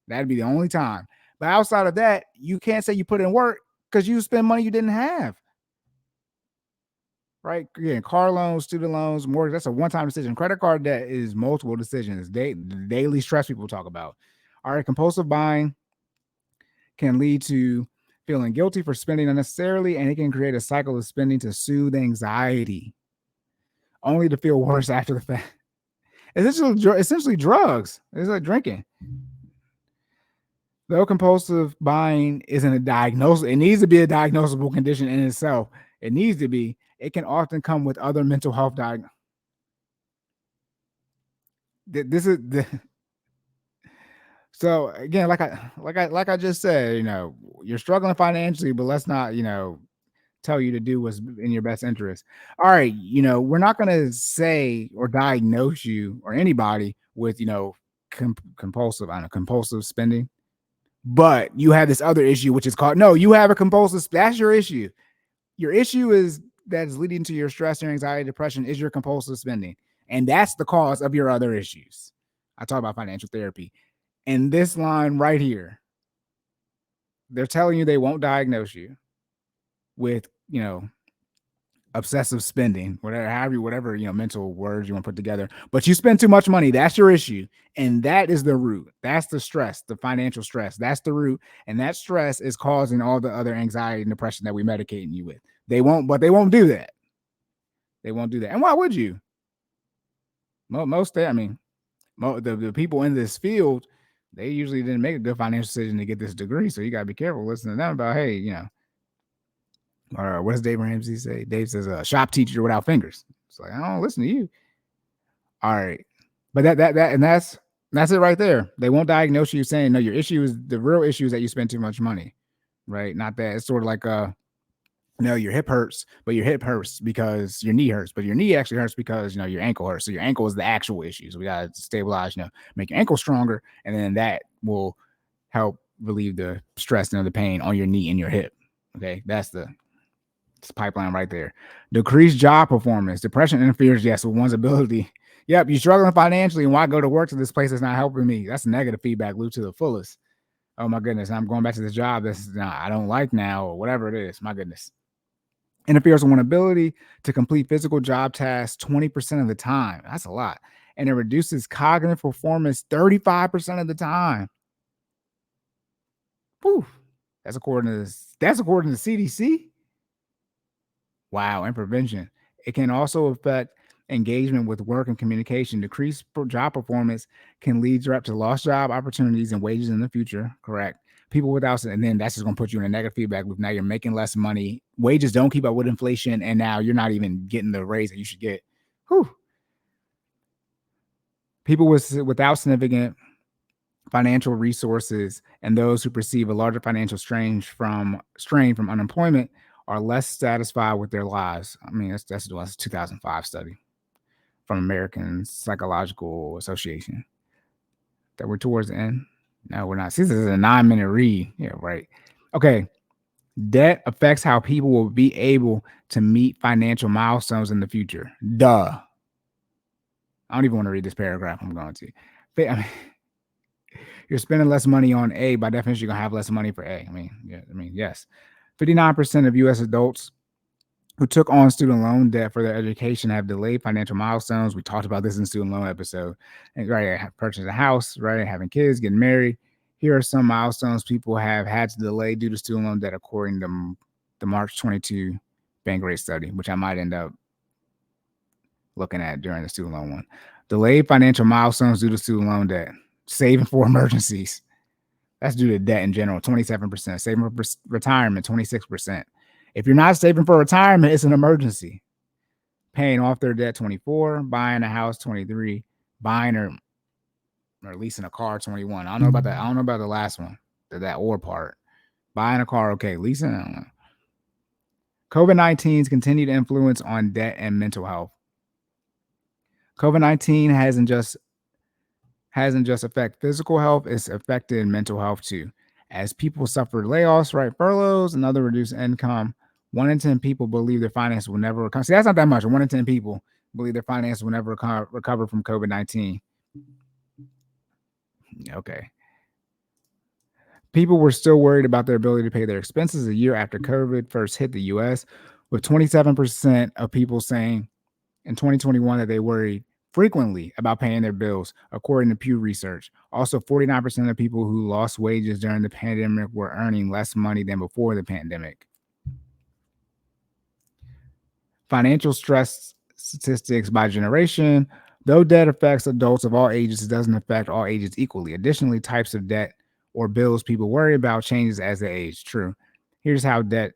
That'd be the only time. But outside of that, you can't say you put in work because you spend money you didn't have. Right? Again, car loans, student loans, mortgage, that's a one-time decision. Credit card debt is multiple decisions. The daily stress people talk about. All right, compulsive buying can lead to feeling guilty for spending unnecessarily, and it can create a cycle of spending to soothe anxiety, only to feel worse after the fact. Essentially drugs. It's like drinking. Though compulsive buying isn't a diagnosis, it needs to be a diagnosable condition in itself. It needs to be. It can often come with other mental health diagnoses. this is the so again, like I just said, you're struggling financially, but let's not, tell you to do what's in your best interest. All right, we're not going to say or diagnose you or anybody with, compulsive, I don't know, compulsive spending, but you have this other issue, which is called, no, you have a compulsive, that's your issue. Your issue is that is leading to your stress, your anxiety, depression is your compulsive spending. And that's the cause of your other issues. I talk about financial therapy. And this line right here, they're telling you they won't diagnose you with, obsessive spending, whatever, mental words you want to put together, but you spend too much money. That's your issue. And that is the root. That's the stress, the financial stress. That's the root. And that stress is causing all the other anxiety and depression that we medicating you with. But they won't do that. They won't do that. And why would you? The people in this field, they usually didn't make a good financial decision to get this degree. So you got to be careful listening to them about, hey, or what does Dave Ramsey say? Dave says, a shop teacher without fingers. It's like, I don't listen to you. All right. But that's it right there. They won't diagnose you saying, no, your issue is the real issue is that you spend too much money, right? Not that it's sort of like, no, your hip hurts, but your hip hurts because your knee hurts, but your knee actually hurts because, your ankle hurts. So your ankle is the actual issue. So we got to stabilize, make your ankle stronger. And then that will help relieve the stress and the pain on your knee and your hip. Okay. That's the pipeline right there. Decreased job performance. Depression interferes, yes, with one's ability. Yep, you're struggling financially, and why go to work to this place that's not helping me? That's negative feedback loop to the fullest. Oh my goodness, I'm going back to this job I don't like now, or whatever it is. My goodness. Interferes with one's ability to complete physical job tasks 20% of the time. That's a lot. And it reduces cognitive performance 35% of the time. Whew. That's according to the CDC. Wow, and prevention. It can also affect engagement with work and communication. Decreased job performance can lead direct to lost job opportunities and wages in the future. Correct. People without, and then that's just going to put you in a negative feedback loop. Now you're making less money. Wages don't keep up with inflation, and now you're not even getting the raise that you should get. Whew. People without significant financial resources and those who perceive a larger financial strain from unemployment are less satisfied with their lives. I mean, that's a 2005 study from American Psychological Association. That we're towards the end. No, we're not. See, this is a 9-minute read. Yeah, right. Okay. Debt affects how people will be able to meet financial milestones in the future. Duh. I don't even want to read this paragraph. I'm going to. I mean, you're spending less money on A, by definition, you're gonna have less money for A. Yes. 59% of US adults who took on student loan debt for their education have delayed financial milestones. We talked about this in the student loan episode. And right, purchasing a house, right, having kids, getting married. Here are some milestones people have had to delay due to student loan debt, according to the March 22 bank rate study, which I might end up looking at during the student loan one. Delayed financial milestones due to student loan debt. Saving for emergencies. That's due to debt in general, 27%. Saving for retirement, 26%. If you're not saving for retirement, it's an emergency. Paying off their debt, 24. Buying a house, 23. Buying or leasing a car, 21. I don't know about that. I don't know about the last one, that or part. Buying a car, okay. Leasing, I don't know. COVID-19's continued influence on debt and mental health. COVID-19 hasn't just affected physical health, it's affected mental health too. As people suffer layoffs, right, furloughs, and other reduced income, 1 in 10 people believe their finances will never recover. See, that's not that much. 1 in 10 people believe their finances will never recover from COVID-19. Okay. People were still worried about their ability to pay their expenses a year after COVID first hit the US, with 27% of people saying in 2021 that they worried frequently about paying their bills, according to Pew Research. Also, 49% of people who lost wages during the pandemic were earning less money than before the pandemic. Financial stress statistics by generation. Though debt affects adults of all ages, it doesn't affect all ages equally. Additionally, types of debt or bills people worry about changes as they age. True. Here's how debt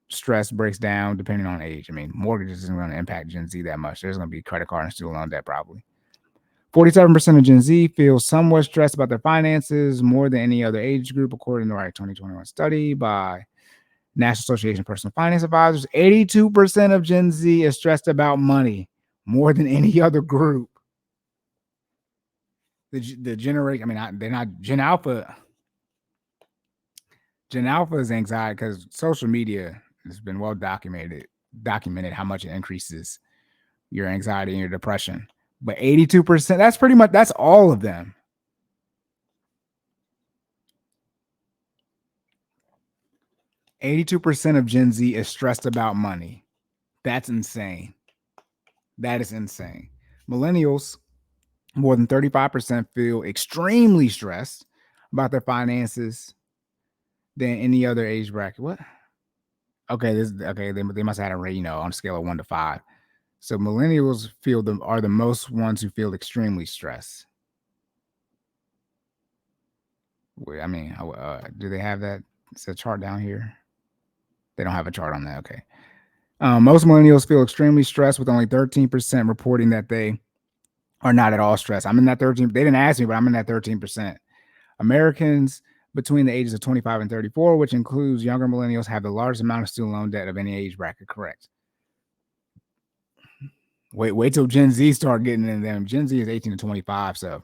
stress breaks down depending on age. I mean, mortgages isn't going to impact Gen Z that much. There's going to be credit card and student loan debt probably. 47% of Gen Z feel somewhat stressed about their finances more than any other age group, according to a 2021 study by National Association of Personal Finance Advisors. 82% of Gen Z is stressed about money more than any other group. The generation, I mean, they're not Gen Alpha. Gen Alpha is anxiety because social media has been well documented how much it increases your anxiety and your depression. But 82%, that's all of them. 82% of Gen Z is stressed about money. That's insane. That is insane. Millennials, more than 35% feel extremely stressed about their finances than any other age bracket. What? Okay, they must have had a rate, on a scale of 1 to 5. So millennials are the most ones who feel extremely stressed. Wait, I mean, do they have that? It's a chart down here. They don't have a chart on that. Okay. Most millennials feel extremely stressed, with only 13% reporting that they are not at all stressed. I'm in that 13. They didn't ask me, but I'm in that 13%. Americans between the ages of 25 and 34, which includes younger millennials, have the largest amount of student loan debt of any age bracket. Correct. Wait till Gen Z start getting in them. Gen Z is 18 to 25, so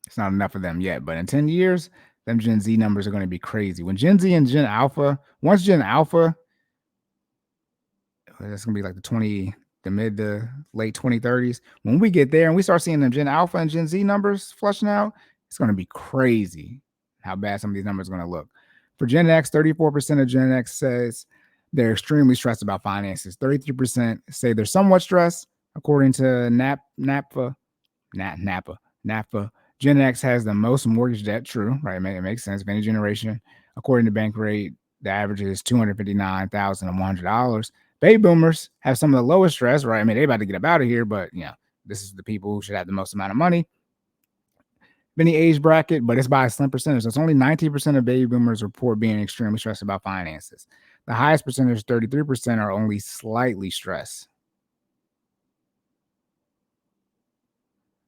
it's not enough of them yet. But in 10 years, them Gen Z numbers are going to be crazy. When Gen Z and Gen Alpha, once Gen Alpha, that's going to be like the mid to late 2030s. When we get there and we start seeing them Gen Alpha and Gen Z numbers flushing out, it's going to be crazy how bad some of these numbers are going to look. For Gen X, 34% of Gen X says they're extremely stressed about finances. 33% say they're somewhat stressed, according to NAPA. Gen X has the most mortgage debt. True, right? It makes sense. Of any generation, according to Bankrate, the average is $259,100. Baby boomers have some of the lowest stress, right? I mean, they're about to get up out of here, but this is the people who should have the most amount of money. Any age bracket, but it's by a slim percentage. So it's only 19% of baby boomers report being extremely stressed about finances. The highest percentage, 33%, are only slightly stressed.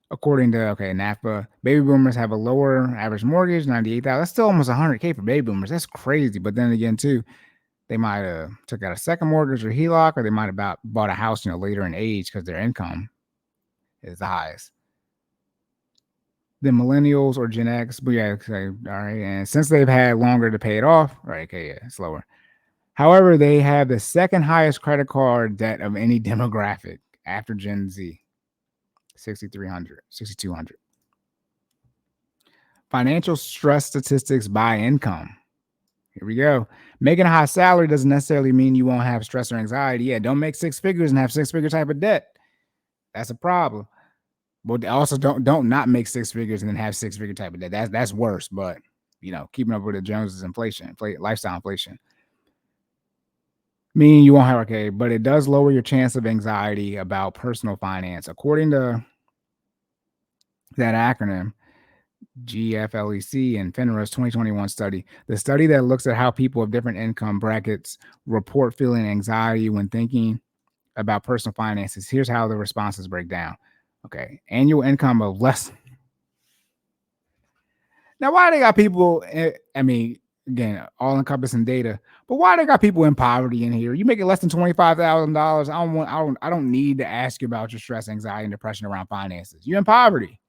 According to NAFA, baby boomers have a lower average mortgage, $98,000. That's still almost $100K for baby boomers. That's crazy. But then again, too, they might have took out a second mortgage or HELOC, or they might have bought a house, later in age because their income is the highest. Then millennials or Gen X, but all right. And since they've had longer to pay it off, right? Okay, yeah, it's lower. However, they have the second highest credit card debt of any demographic after Gen Z, $6,200. Financial stress statistics by income. Here we go. Making a high salary doesn't necessarily mean you won't have stress or anxiety. Yeah, don't make 6 figures and have 6-figure type of debt. That's a problem. But also don't not make 6 figures and then have 6-figure type of debt. That's worse. But keeping up with the Joneses inflation, lifestyle inflation. Meaning you won't have but it does lower your chance of anxiety about personal finance. According to that acronym, GFLEC and FINRA's 2021 study, the study that looks at how people of different income brackets report feeling anxiety when thinking about personal finances. Here's how the responses break down. Okay, annual income of less. Now, why they got people? I mean, again, all encompassing data, but why they got people in poverty in here? You make it less than $25,000. I don't need to ask you about your stress, anxiety, and depression around finances. You're in poverty.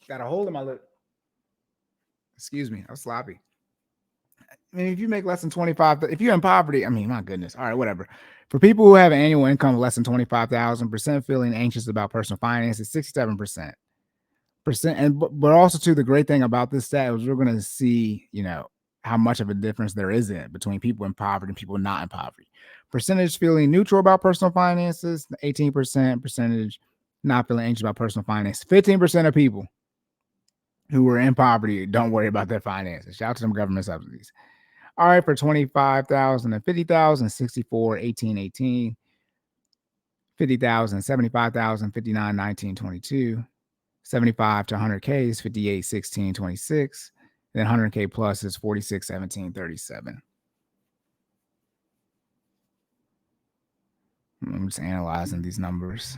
Got a hole in my lip. Excuse me, I'm sloppy. I mean, if you make less than 25, if you're in poverty, I mean, my goodness. All right, whatever. For people who have an annual income of less than 25,000%, feeling anxious about personal finances, 67%. But also too, the great thing about this stat is we're going to see, how much of a difference there isn't between people in poverty and people not in poverty. Percentage feeling neutral about personal finances, 18%. Percentage not feeling anxious about personal finance, 15% of people who are in poverty don't worry about their finances. Shout out to them government subsidies. All right, for 25,000 and 50,000, 64, 18, 18, 50,000, 75,000, 59, 19, 22, 75 to 100K is 58, 16, 26. Then 100K plus is 46, 17, 37. I'm just analyzing these numbers.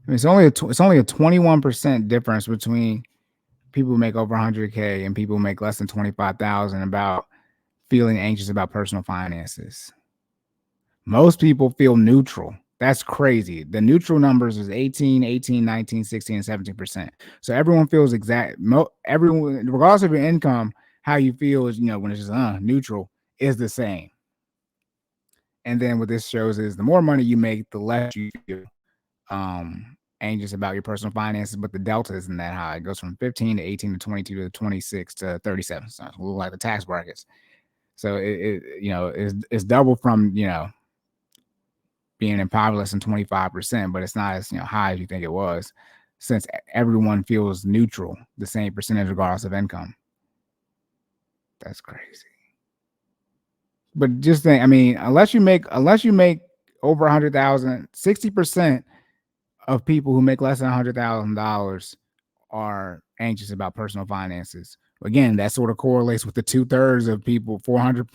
I mean, it's only a 21% difference between people who make over 100K and people who make less than 25,000 about feeling anxious about personal finances. Most people feel neutral. That's crazy. The neutral numbers is 18, 19, 16, and 17%. So everyone feels everyone, regardless of your income, how you feel is, when it's just neutral, is the same. And then what this shows is the more money you make, the less you feel anxious about your personal finances, but the delta isn't that high. It goes from 15 to 18 to 22 to 26 to 37. So it's a little like the tax brackets. So it's double from, being in poverty less than 25%, but it's not as high as you think it was, since everyone feels neutral, the same percentage regardless of income. That's crazy. But just think, I mean, unless you make over 100,000, 60% of people who make less than $100,000 are anxious about personal finances. Again, that sort of correlates with the 2/3 of people, 400.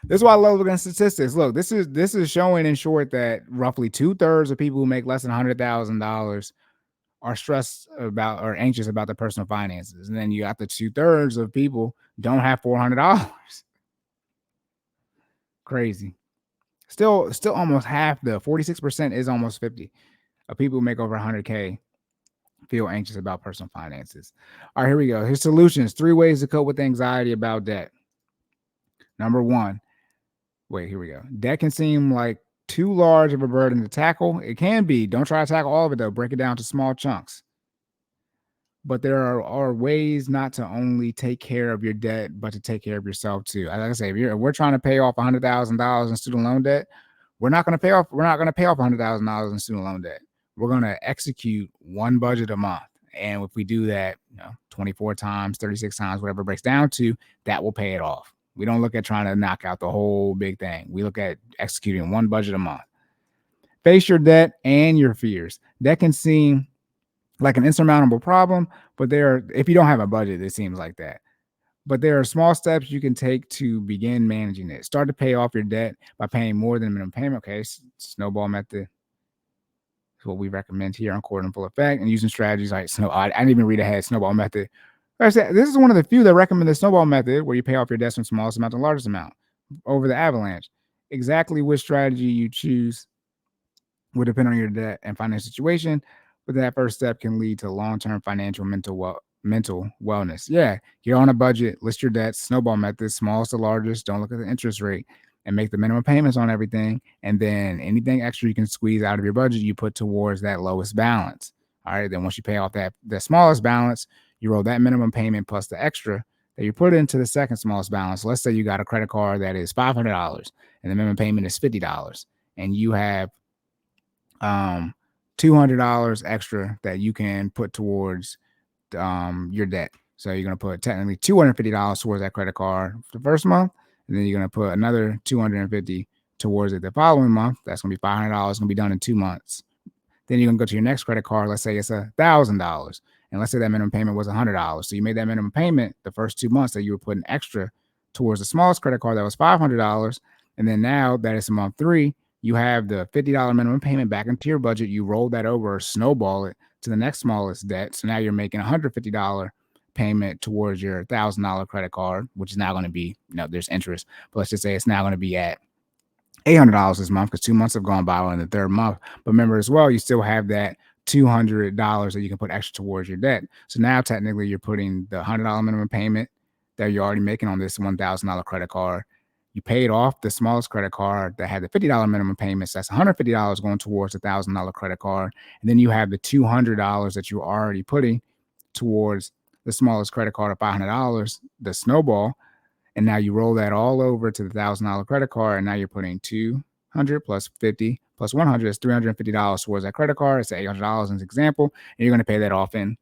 This is why I love looking at statistics. Look, this is showing in short that roughly 2/3 of people who make less than $100,000 are stressed about or anxious about their personal finances, and then you got the 2/3 of people don't have $400. Crazy. Still almost half. The 46% is almost 50 of people who make over 100K feel anxious about personal finances. All right, here we go. Here's solutions. 3 ways to cope with anxiety about debt. Number 1. Wait, here we go. Debt can seem like too large of a burden to tackle. It can be. Don't try to tackle all of it, though. Break it down to small chunks. But there are ways not to only take care of your debt, but to take care of yourself too. Like I say, if we're trying to pay off $100,000 in student loan debt, we're not going to pay off $100,000 in student loan debt. We're going to execute one budget a month. And if we do that, 24 times, 36 times, whatever it breaks down to, that will pay it off. We don't look at trying to knock out the whole big thing. We look at executing one budget a month. Face your debt and your fears. That can seem like an insurmountable problem, but if you don't have a budget, it seems like that. But there are small steps you can take to begin managing it. Start to pay off your debt by paying more than minimum payment. Okay, snowball method is what we recommend here on Court in Full Effect, and using strategies like I didn't even read ahead. Snowball method. This is one of the few that recommend the snowball method, where you pay off your debts from smallest amount to largest amount over the avalanche. Exactly which strategy you choose will depend on your debt and financial situation, but that first step can lead to long-term financial mental wellness. Yeah, you're on a budget, list your debts, snowball method, smallest to largest, don't look at the interest rate, and make the minimum payments on everything. And then anything extra you can squeeze out of your budget, you put towards that lowest balance. All right, then once you pay off the smallest balance, you roll that minimum payment plus the extra that you put into the second smallest balance. Let's say you got a credit card that is $500 and the minimum payment is $50, and you have $200 extra that you can put towards your debt. So you're going to put technically $250 towards that credit card for the first month, and then you're going to put another $250 towards it the following month. That's going to be $500. Going to be done in 2 months. Then you're going to go to your next credit card. Let's say it's $1,000, and let's say that minimum payment was $100. So you made that minimum payment the first 2 months that you were putting extra towards the smallest credit card that was $500, and then now that it's month 3, you have the $50 minimum payment back into your budget. You roll that over or snowball it to the next smallest debt. So now you're making $150 payment towards your $1,000 credit card, which is now going to be, there's interest, but let's just say it's now going to be at $800 this month because 2 months have gone by in the third month. But remember as well, you still have that $200 that you can put extra towards your debt. So now technically you're putting the $100 minimum payment that you're already making on this $1,000 credit card. You paid off the smallest credit card that had the $50 minimum payments. That's $150 going towards the $1,000 credit card. And then you have the $200 that you're already putting towards the smallest credit card of $500, the snowball. And now you roll that all over to the $1,000 credit card. And now you're putting 200 plus 50 plus 100 is $350 towards that credit card. It's $800 in this example. And you're going to pay that off in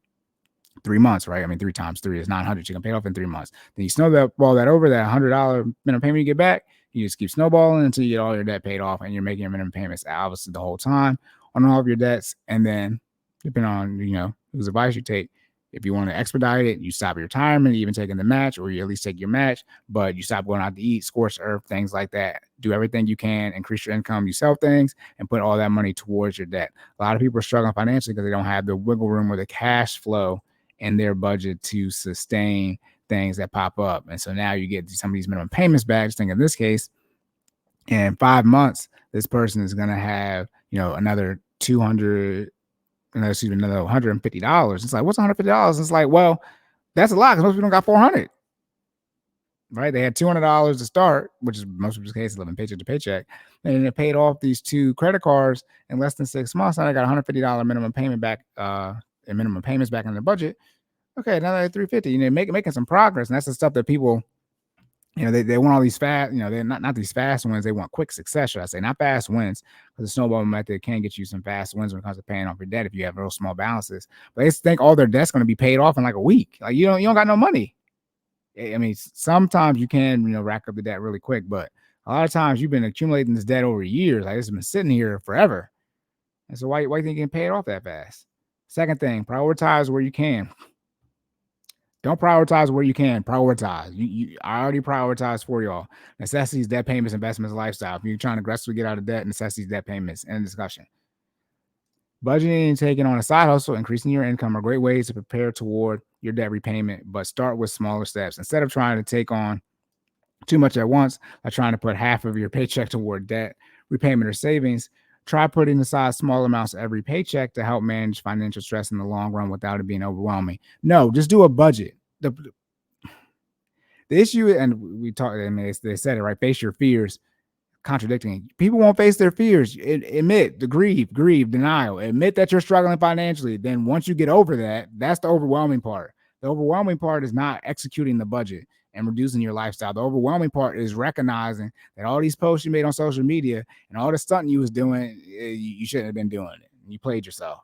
3 months, right? I mean, 3 times 3 is 900. You can pay it off in 3 months. Then you snowball that over, that $100 minimum payment you get back. You just keep snowballing until you get all your debt paid off, and you're making your minimum payments obviously the whole time on all of your debts. And then depending on, whose advice you take, If you want to expedite it, you stop your retirement, even taking the match, or you at least take your match, but you stop going out to eat, scorched earth, things like that. Do everything you can, increase your income, you sell things, and put all that money towards your debt. A lot of people are struggling financially because they don't have the wiggle room or the cash flow in their budget to sustain things that pop up. And so now you get some of these minimum payments back. Just think in this case, in 5 months, this person is going to have, another $200, another $150. It's like, what's $150? It's like, well, that's a lot because most people don't got 400, right? They had $200 to start, which is most people's case, living paycheck to paycheck. And they paid off these 2 credit cards in less than 6 months. Now they got $150 minimum payment back, and minimum payments back in their budget. Okay, now they're $350. Making some progress. And that's the stuff that people, they want all these fast, they're not these fast wins. They want quick success, should I say, not fast wins, because the snowball method can get you some fast wins when it comes to paying off your debt if you have real small balances. But they think all their debt's going to be paid off in like a week. Like you don't got no money. I mean, sometimes you can, rack up the debt really quick, but a lot of times you've been accumulating this debt over years. Like it's been sitting here forever. And so why do you think you can pay it off that fast? Second thing, prioritize where you can. Don't prioritize where you can. Prioritize. I already prioritize for y'all. Necessities, debt payments, investments, lifestyle. If you're trying to aggressively get out of debt, necessities, debt payments, end discussion. Budgeting and taking on a side hustle, increasing your income are great ways to prepare toward your debt repayment, but start with smaller steps. Instead of trying to take on too much at once, like trying to put half of your paycheck toward debt repayment or savings, try putting aside small amounts every paycheck to help manage financial stress in the long run without it being overwhelming. No, just do a budget. The issue, and we talked, I mean, they said it right, face your fears. Contradicting, people won't face their fears. Admit the grieve, denial. Admit that you're struggling financially. Then once you get over that, that's the overwhelming part. The overwhelming part is not executing the budget and reducing your lifestyle. The overwhelming part is recognizing that all these posts you made on social media and all the stunting you was doing, you shouldn't have been doing it. You played yourself.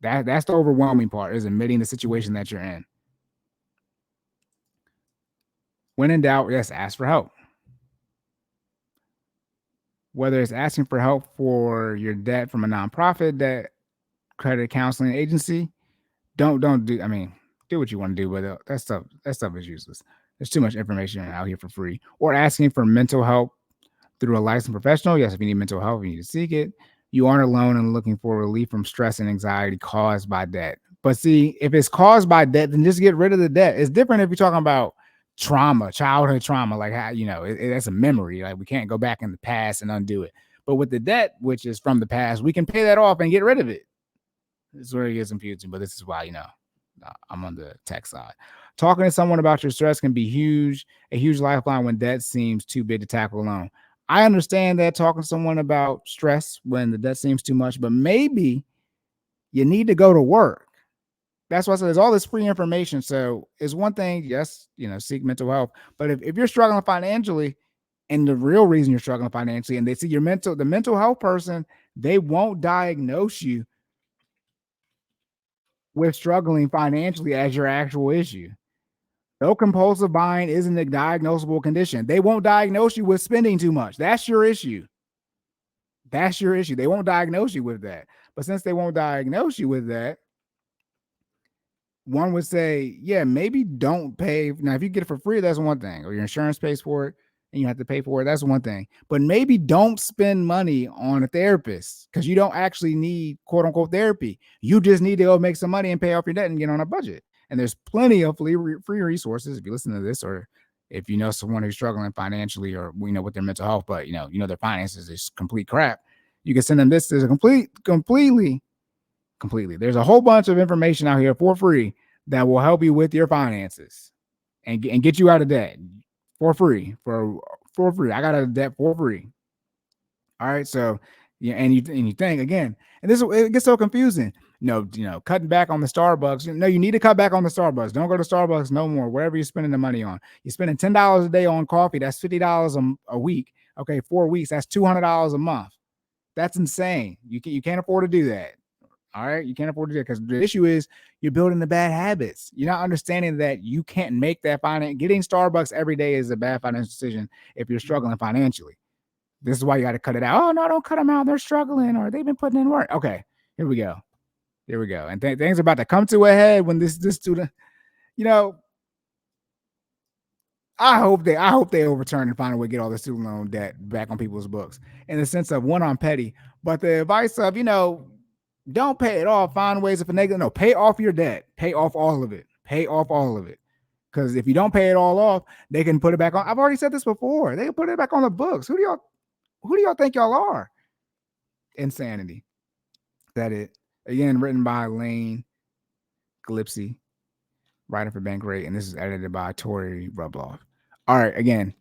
That's the overwhelming part, is admitting the situation that you're in. When in doubt, yes, ask for help. Whether it's asking for help for your debt from a nonprofit, debt credit counseling agency, don't do. I mean, do what you want to do, but that stuff is useless. There's too much information out here for free. Or asking for mental help through a licensed professional. Yes, if you need mental health, you need to seek it. You aren't alone in looking for relief from stress and anxiety caused by debt. But see, if it's caused by debt, then just get rid of the debt. It's different if you're talking about trauma, childhood trauma, like how, that's a memory. Like we can't go back in the past and undo it. But with the debt, which is from the past, we can pay that off and get rid of it. This is where it gets confusing, but this is why, I'm on the tech side. Talking to someone about your stress can be a huge lifeline when debt seems too big to tackle alone. I understand that, talking to someone about stress when the debt seems too much, but maybe you need to go to work. That's why I said there's all this free information. So it's one thing, yes, seek mental health. But if you're struggling financially, and the real reason you're struggling financially, and they see the mental health person, they won't diagnose you with struggling financially as your actual issue. No, compulsive buying isn't a diagnosable condition. They won't diagnose you with spending too much. That's your issue. That's your issue. They won't diagnose you with that. But since they won't diagnose you with that, one would say, yeah, maybe don't pay. Now, if you get it for free, that's one thing, or your insurance pays for it and you have to pay for it, that's one thing. But maybe don't spend money on a therapist, because you don't actually need quote unquote therapy. You just need to go make some money and pay off your debt and get on a budget. And there's plenty of free resources if you listen to this, or if you know someone who's struggling financially, or with their mental health, but their finances is complete crap. You can send them this. There's a completely. There's a whole bunch of information out here for free that will help you with your finances and get you out of debt for free. For free. I got out of debt for free. All right. So and you think again, and it gets so confusing. Cutting back on the Starbucks. You need to cut back on the Starbucks. Don't go to Starbucks no more. Wherever you're spending the money on. You're spending $10 a day on coffee. That's $50 a week. Okay, 4 weeks. That's $200 a month. That's insane. You can't afford to do that. All right. You can't afford to do it, because the issue is you're building the bad habits. You're not understanding that you can't make that finance. Getting Starbucks every day is a bad financial decision if you're struggling financially. This is why you got to cut it out. Oh, no, don't cut them out. They're struggling, or they've been putting in work. Okay. Here we go. Here we go. And things are about to come to a head when this student, you know, I hope they overturn and find a way to get all the student loan debt back on people's books in the sense of one on petty, but the advice of, don't pay it off. Find ways of finagling. No, pay off your debt. Pay off all of it. Pay off all of it. Because if you don't pay it all off, they can put it back on. I've already said this before. They can put it back on the books. Who do y'all think y'all are? Insanity. That it. Again, written by Lane Glipsy, writer for Bankrate, and this is edited by Cory Rubloff. All right, again,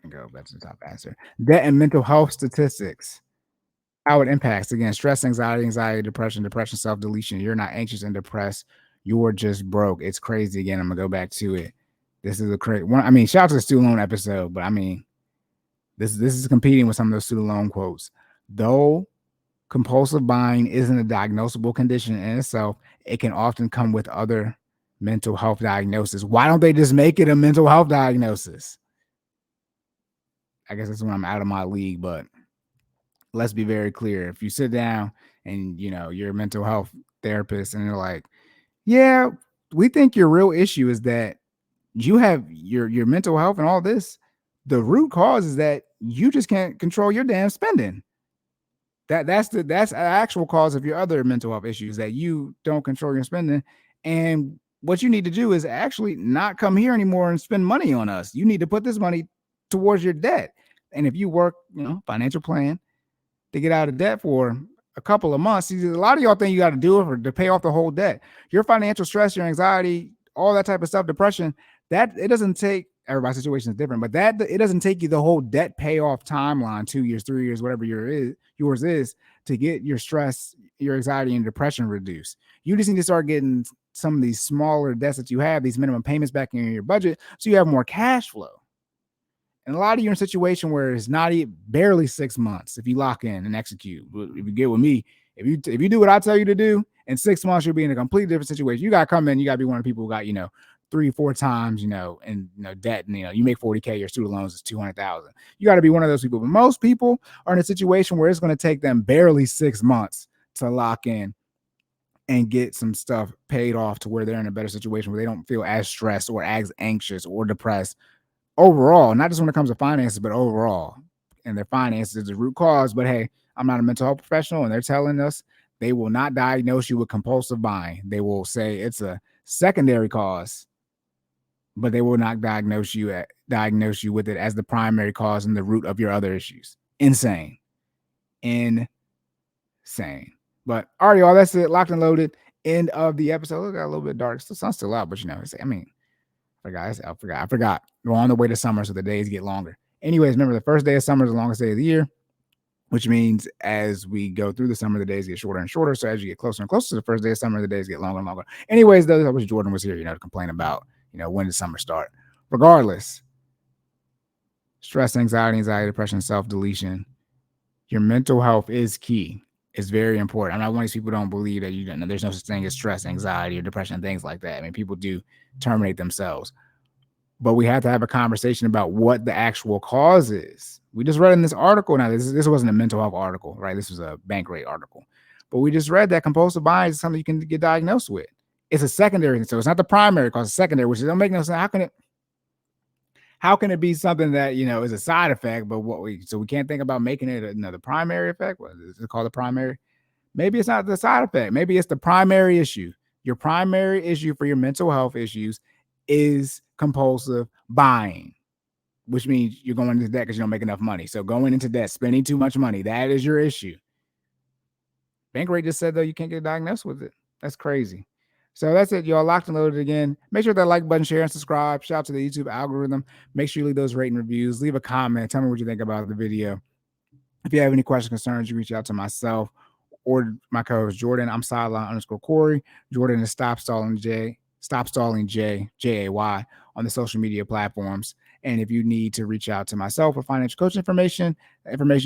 go back to the top answer. Debt and mental health statistics. How it impacts, again, stress, anxiety, depression, self-deletion. You're not anxious and depressed. You're just broke. It's crazy. Again, I'm going to go back to it. This is a crazy one. I mean, shout out to the student loan episode, but I mean, this is competing with some of those student loan quotes. Though compulsive buying isn't a diagnosable condition in itself, it can often come with other mental health diagnoses. Why don't they just make it a mental health diagnosis? I guess that's when I'm out of my league, but let's be very clear. If you sit down and you're a mental health therapist and they're like, yeah, we think your real issue is that you have your mental health and all this. The root cause is that you just can't control your damn spending. That's an actual cause of your other mental health issues, that you don't control your spending. And what you need to do is actually not come here anymore and spend money on us. You need to put this money towards your debt. And if you work, financial plan to get out of debt for a couple of months, a lot of y'all think you got to do it to pay off the whole debt. Your financial stress, your anxiety, all that type of stuff, depression, that it doesn't take, everybody's situation is different, but that it doesn't take you the whole debt payoff timeline, 2 years, 3 years, whatever yours is, to get your stress, your anxiety, and depression reduced. You just need to start getting some of these smaller debts that you have, these minimum payments back in your budget, so you have more cash flow. And a lot of you in a situation where it's not barely 6 months if you lock in and execute. If you get with me, if you do what I tell you to do, in 6 months you'll be in a completely different situation. You gotta come in, you gotta be one of the people who got 3-4 times and debt, and you make 40K, your student loans is 200,000. You got to be one of those people. But most people are in a situation where it's going to take them barely 6 months to lock in and get some stuff paid off to where they're in a better situation where they don't feel as stressed or as anxious or depressed overall, not just when it comes to finances, but overall. And their finances is the root cause. But hey, I'm not a mental health professional, and they're telling us they will not diagnose you with compulsive buying. They will say it's a secondary cause, but they will not diagnose you with it as the primary cause and the root of your other issues. Insane. But all right, y'all, that's it. Locked and loaded. End of the episode. It got a little bit dark. The sun's still out, but I forgot. We're on the way to summer, so the days get longer. Anyways, remember, the first day of summer is the longest day of the year, which means as we go through the summer, the days get shorter and shorter. So as you get closer and closer to the first day of summer, the days get longer and longer. Anyways, though, I wish Jordan was here, to complain about, when does summer start? Regardless, stress, anxiety, depression, self-deletion, your mental health is key. It's very important. I'm not one of these people who don't believe that there's no such thing as stress, anxiety, or depression, things like that. I mean, people do terminate themselves. But we have to have a conversation about what the actual cause is. We just read in this article. Now, this wasn't a mental health article, right? This was a Bankrate article. But we just read that compulsive buying is something you can get diagnosed with. It's a secondary, so it's not the primary cause, it's secondary, which don't make no sense. How can it be something that is a side effect, but we can't think about making it another primary effect? What is it called, the primary? Maybe it's not the side effect. Maybe it's the primary issue. Your primary issue for your mental health issues is compulsive buying, which means you're going into debt because you don't make enough money. So going into debt, spending too much money, that is your issue. Bankrate just said, though, you can't get diagnosed with it. That's crazy. So that's it, y'all. Locked and loaded again. Make sure that like button, share, and subscribe. Shout out to the YouTube algorithm. Make sure you leave those rating reviews. Leave a comment. Tell me what you think about the video. If you have any questions, concerns, you reach out to myself or my co-host Jordan. I'm sideline_Cory. Jordan is Stop Stalling J, Jay, on the social media platforms. And if you need to reach out to myself for financial coaching information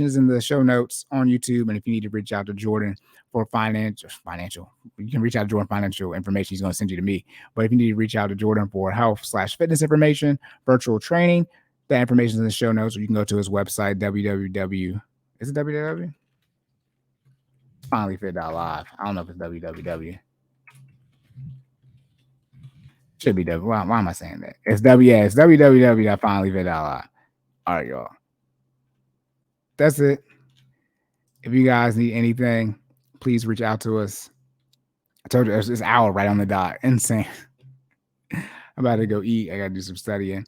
is in the show notes on YouTube. And if you need to reach out to Jordan for financial, you can reach out to Jordan financial information. He's going to send you to me. But if you need to reach out to Jordan for health/fitness information, virtual training, that information is in the show notes, or you can go to his website, www. Is it www? FinallyFit.live. I don't know if it's www. Should be W. Why am I saying that? It's W. Yeah, it's www.finallyfit.live. All right, y'all. That's it. If you guys need anything, please reach out to us. I told you it's this hour right on the dot. Insane. I'm about to go eat. I got to do some studying.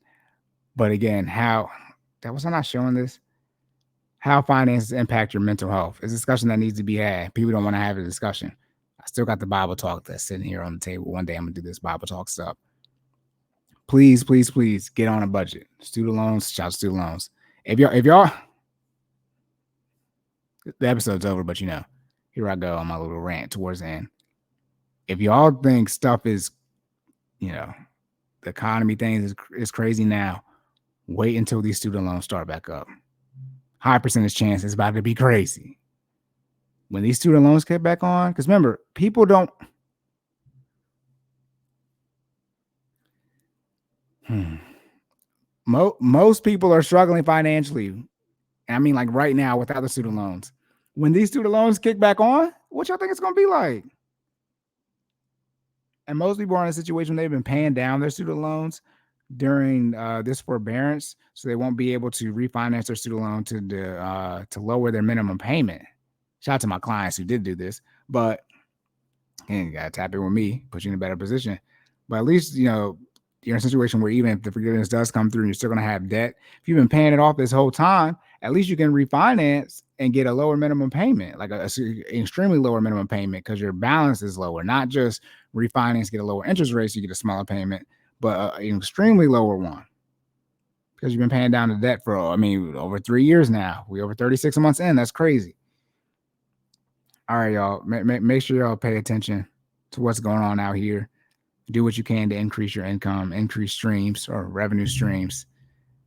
But again, was I not showing this? How finances impact your mental health. It's a discussion that needs to be had. People don't want to have a discussion. I still got the Bible talk that's sitting here on the table. One day I'm going to do this Bible talk stuff. Please, please, please get on a budget. Student loans, shout student loans. If y'all, the episode's over, but here I go on my little rant towards the end. If y'all think stuff is, the economy things is crazy now, wait until these student loans start back up. High percentage chance it's about to be crazy. When these student loans get back on, because remember, people don't. Most people are struggling financially. I mean, like right now without the student loans. When these student loans kick back on, what y'all think it's going to be like? And most people are in a situation where they've been paying down their student loans during this forbearance, so they won't be able to refinance their student loan to lower their minimum payment. Shout out to my clients who did do this, but you got to tap in with me, put you in a better position. But at least, you're in a situation where even if the forgiveness does come through and you're still going to have debt, if you've been paying it off this whole time, at least you can refinance and get a lower minimum payment, like an extremely lower minimum payment, because your balance is lower. Not just refinance, get a lower interest rate so you get a smaller payment, but an extremely lower one, because you've been paying down the debt for, over 3 years now. We over 36 months in. That's crazy. All right, y'all. Make sure y'all pay attention to what's going on out here. Do what you can to increase your income, increase streams or revenue streams.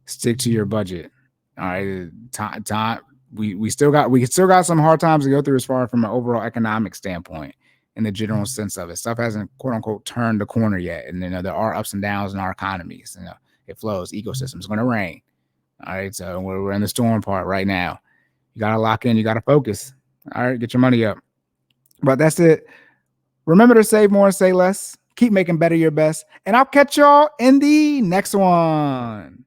Stick to your budget. All right, time. We still got some hard times to go through as far from an overall economic standpoint, in the general sense of it. Stuff hasn't quote unquote turned the corner yet, and there are ups and downs in our economies. It flows. Ecosystem's going to rain. All right, so we're in the storm part right now. You got to lock in. You got to focus. All right, get your money up. But that's it. Remember to save more and say less. Keep making better your best. And I'll catch y'all in the next one.